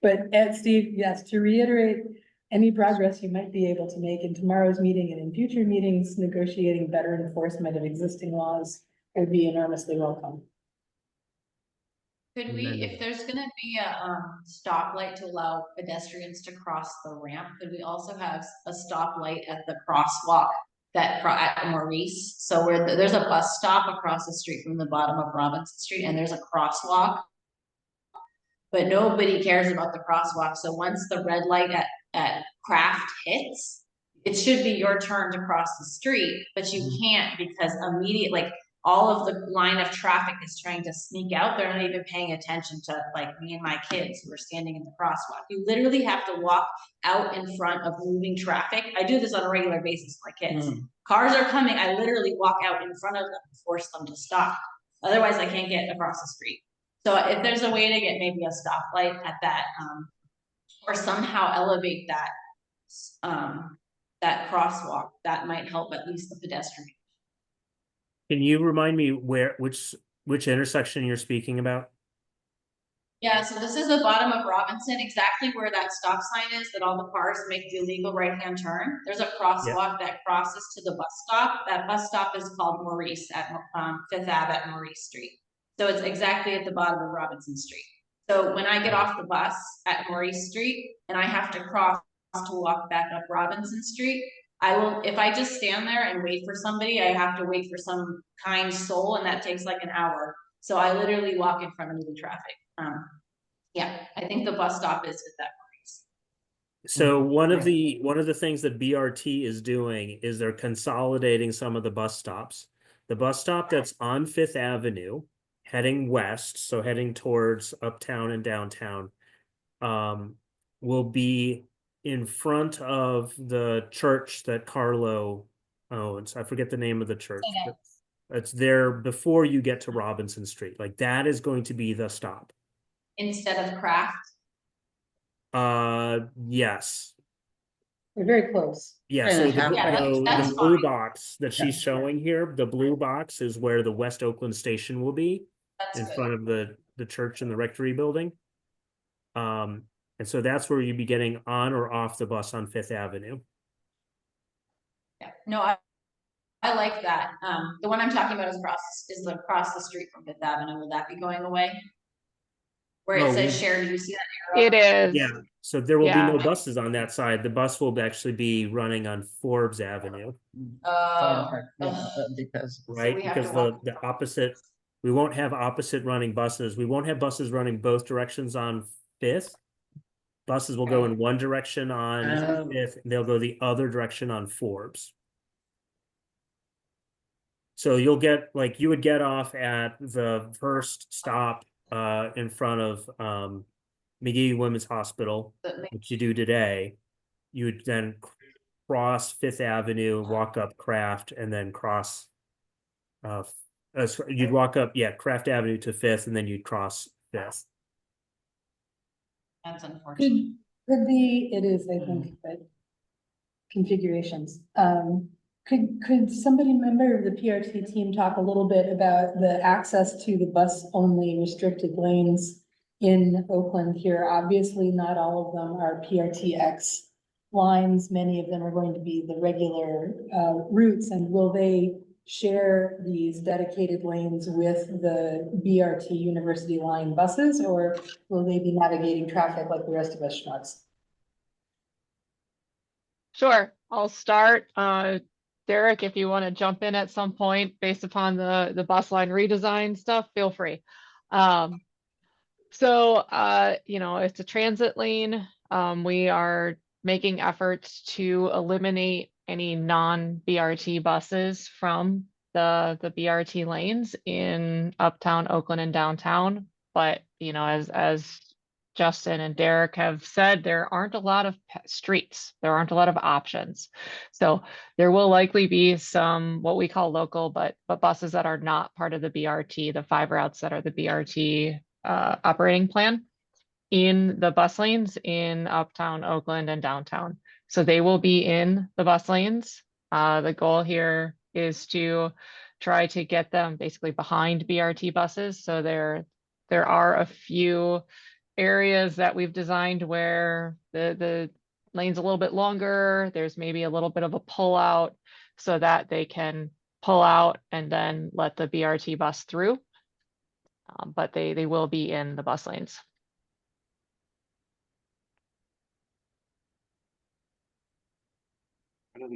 Speaker 1: But Ed, Steve, yes, to reiterate, any progress you might be able to make in tomorrow's meeting and in future meetings, negotiating better enforcement of existing laws would be enormously welcome.
Speaker 9: Could we, if there's gonna be a stoplight to allow pedestrians to cross the ramp, could we also have a stoplight at the crosswalk at Maurice? So where there's a bus stop across the street from the bottom of Robinson Street, and there's a crosswalk. But nobody cares about the crosswalk, so once the red light at Craft hits, it should be your turn to cross the street, but you can't because like all of the line of traffic is trying to sneak out. They're not even paying attention to like me and my kids who are standing in the crosswalk. You literally have to walk out in front of moving traffic. I do this on a regular basis with my kids. Cars are coming, I literally walk out in front of them and force them to stop. Otherwise I can't get across the street. So if there's a way to get maybe a stoplight at that, or somehow elevate that crosswalk, that might help at least the pedestrian.
Speaker 7: Can you remind me which intersection you're speaking about?
Speaker 9: Yeah, so this is the bottom of Robinson, exactly where that stop sign is that all the cars make the illegal right-hand turn. There's a crosswalk that crosses to the bus stop. That bus stop is called Maurice at Fifth Ave at Maurice Street. So it's exactly at the bottom of Robinson Street. So when I get off the bus at Maurice Street and I have to cross to walk back up Robinson Street, I will, if I just stand there and wait for somebody, I have to wait for some kind soul, and that takes like an hour. So I literally walk in front of the traffic. Yeah, I think the bus stop is at that Maurice.
Speaker 7: So one of the things that BRT is doing is they're consolidating some of the bus stops. The bus stop that's on Fifth Avenue, heading west, so heading towards uptown and downtown, will be in front of the church that Carlo owns. I forget the name of the church. It's there before you get to Robinson Street. Like that is going to be the stop.
Speaker 9: Instead of Craft?
Speaker 7: Yes.
Speaker 1: We're very close.
Speaker 7: Yeah, so
Speaker 9: that's
Speaker 7: the blue
Speaker 9: fine.
Speaker 7: box that she's showing here, the blue box is where the West Oakland station will be.
Speaker 9: That's
Speaker 7: in
Speaker 9: good.
Speaker 7: front of the church and the rectory building. And so that's where you'd be getting on or off the bus on Fifth Avenue.
Speaker 9: Yeah, no, I like that. The one I'm talking about is across the street from Fifth Avenue. Will that be going away? Where it says shared, do you see that arrow?
Speaker 5: It is.
Speaker 7: Yeah, so there will be
Speaker 5: Yeah.
Speaker 7: no buses on that side. The bus will actually be running on Forbes Avenue,
Speaker 8: Because.
Speaker 7: right?
Speaker 9: we have
Speaker 7: Because
Speaker 9: to walk.
Speaker 7: the opposite, we won't have opposite running buses. We won't have buses running both directions on Fifth. Buses will go in one direction on Fifth, and they'll go the other direction on Forbes. So you'll get, like, you would get off at the first stop in front of McGee Women's Hospital, which you do today. You would then cross Fifth Avenue, walk up Craft, and then cross you'd walk up, Craft Avenue to Fifth, and then you'd cross Fifth.
Speaker 9: That's unfortunate.
Speaker 1: Could be, it is, I think, but configurations. Could somebody, member of the PRT team, talk a little bit about the access to the bus only restricted lanes in Oakland here? Obviously, not all of them are PRTX lines. Many of them are going to be the regular routes, and will they share these dedicated lanes with the BRT University line buses, or will they be navigating traffic like the rest of us schmucks?
Speaker 5: Sure, I'll start. Derek, if you want to jump in at some point based upon the bus line redesign stuff, feel free. You know, it's a transit lane. We are making efforts to eliminate any non-BRT buses from the BRT lanes in uptown Oakland and downtown. But, you know, as Justin and Derek have said, there aren't a lot of streets. There aren't a lot of options. So there will likely be some, what we call local, but buses that are not part of the BRT, the 5 routes that are the BRT operating plan in the bus lanes in uptown Oakland and downtown. So they will be in the bus lanes. The goal here is to try to get them basically behind BRT buses. So there are a few areas that we've designed where the lane's a little bit longer. There's maybe a little bit of a pull out so that they can pull out and then let the BRT bus through. But they will be in the bus lanes.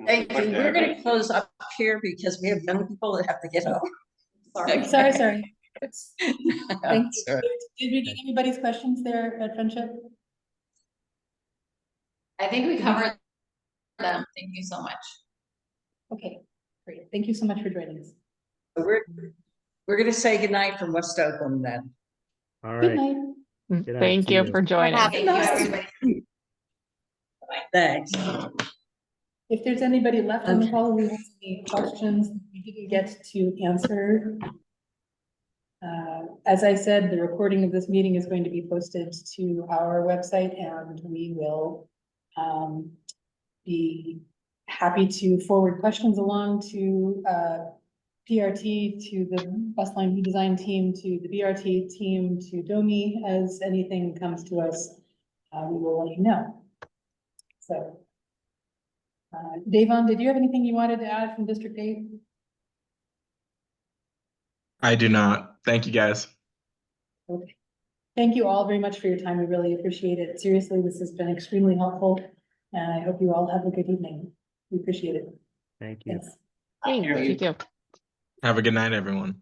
Speaker 8: Thank you. We're gonna close up here because we have young people that have to get home.
Speaker 1: Sorry. Thanks.
Speaker 8: Sorry.
Speaker 1: Did we get anybody's questions there at Friendship?
Speaker 9: I think we covered them. Thank you so much.
Speaker 1: Okay, great. Thank you so much for joining us.
Speaker 8: We're gonna say goodnight from West Oakland then.
Speaker 7: All
Speaker 1: Good
Speaker 7: right.
Speaker 1: night.
Speaker 7: Good night
Speaker 5: Thank
Speaker 7: to
Speaker 5: you
Speaker 7: you.
Speaker 5: for joining.
Speaker 6: having
Speaker 9: Thank you, everybody.
Speaker 8: Thanks.
Speaker 1: If there's anybody left on the call who has any questions we didn't get to answer, as I said, the recording of this meeting is going to be posted to our website, and we will be happy to forward questions along to PRT, to the bus line redesign team, to the BRT team, to DOMI. As anything comes to us, we will let you know. So, Davon, did you have anything you wanted to add from District 8?
Speaker 10: I do not. Thank you, guys.
Speaker 1: Okay. Thank you all very much for your time. We really appreciate it. Seriously, this has been extremely helpful, and I hope you all have a good evening. We appreciate it.
Speaker 7: Thank you.
Speaker 1: Thanks.
Speaker 5: Thank you.
Speaker 10: Have a good night, everyone.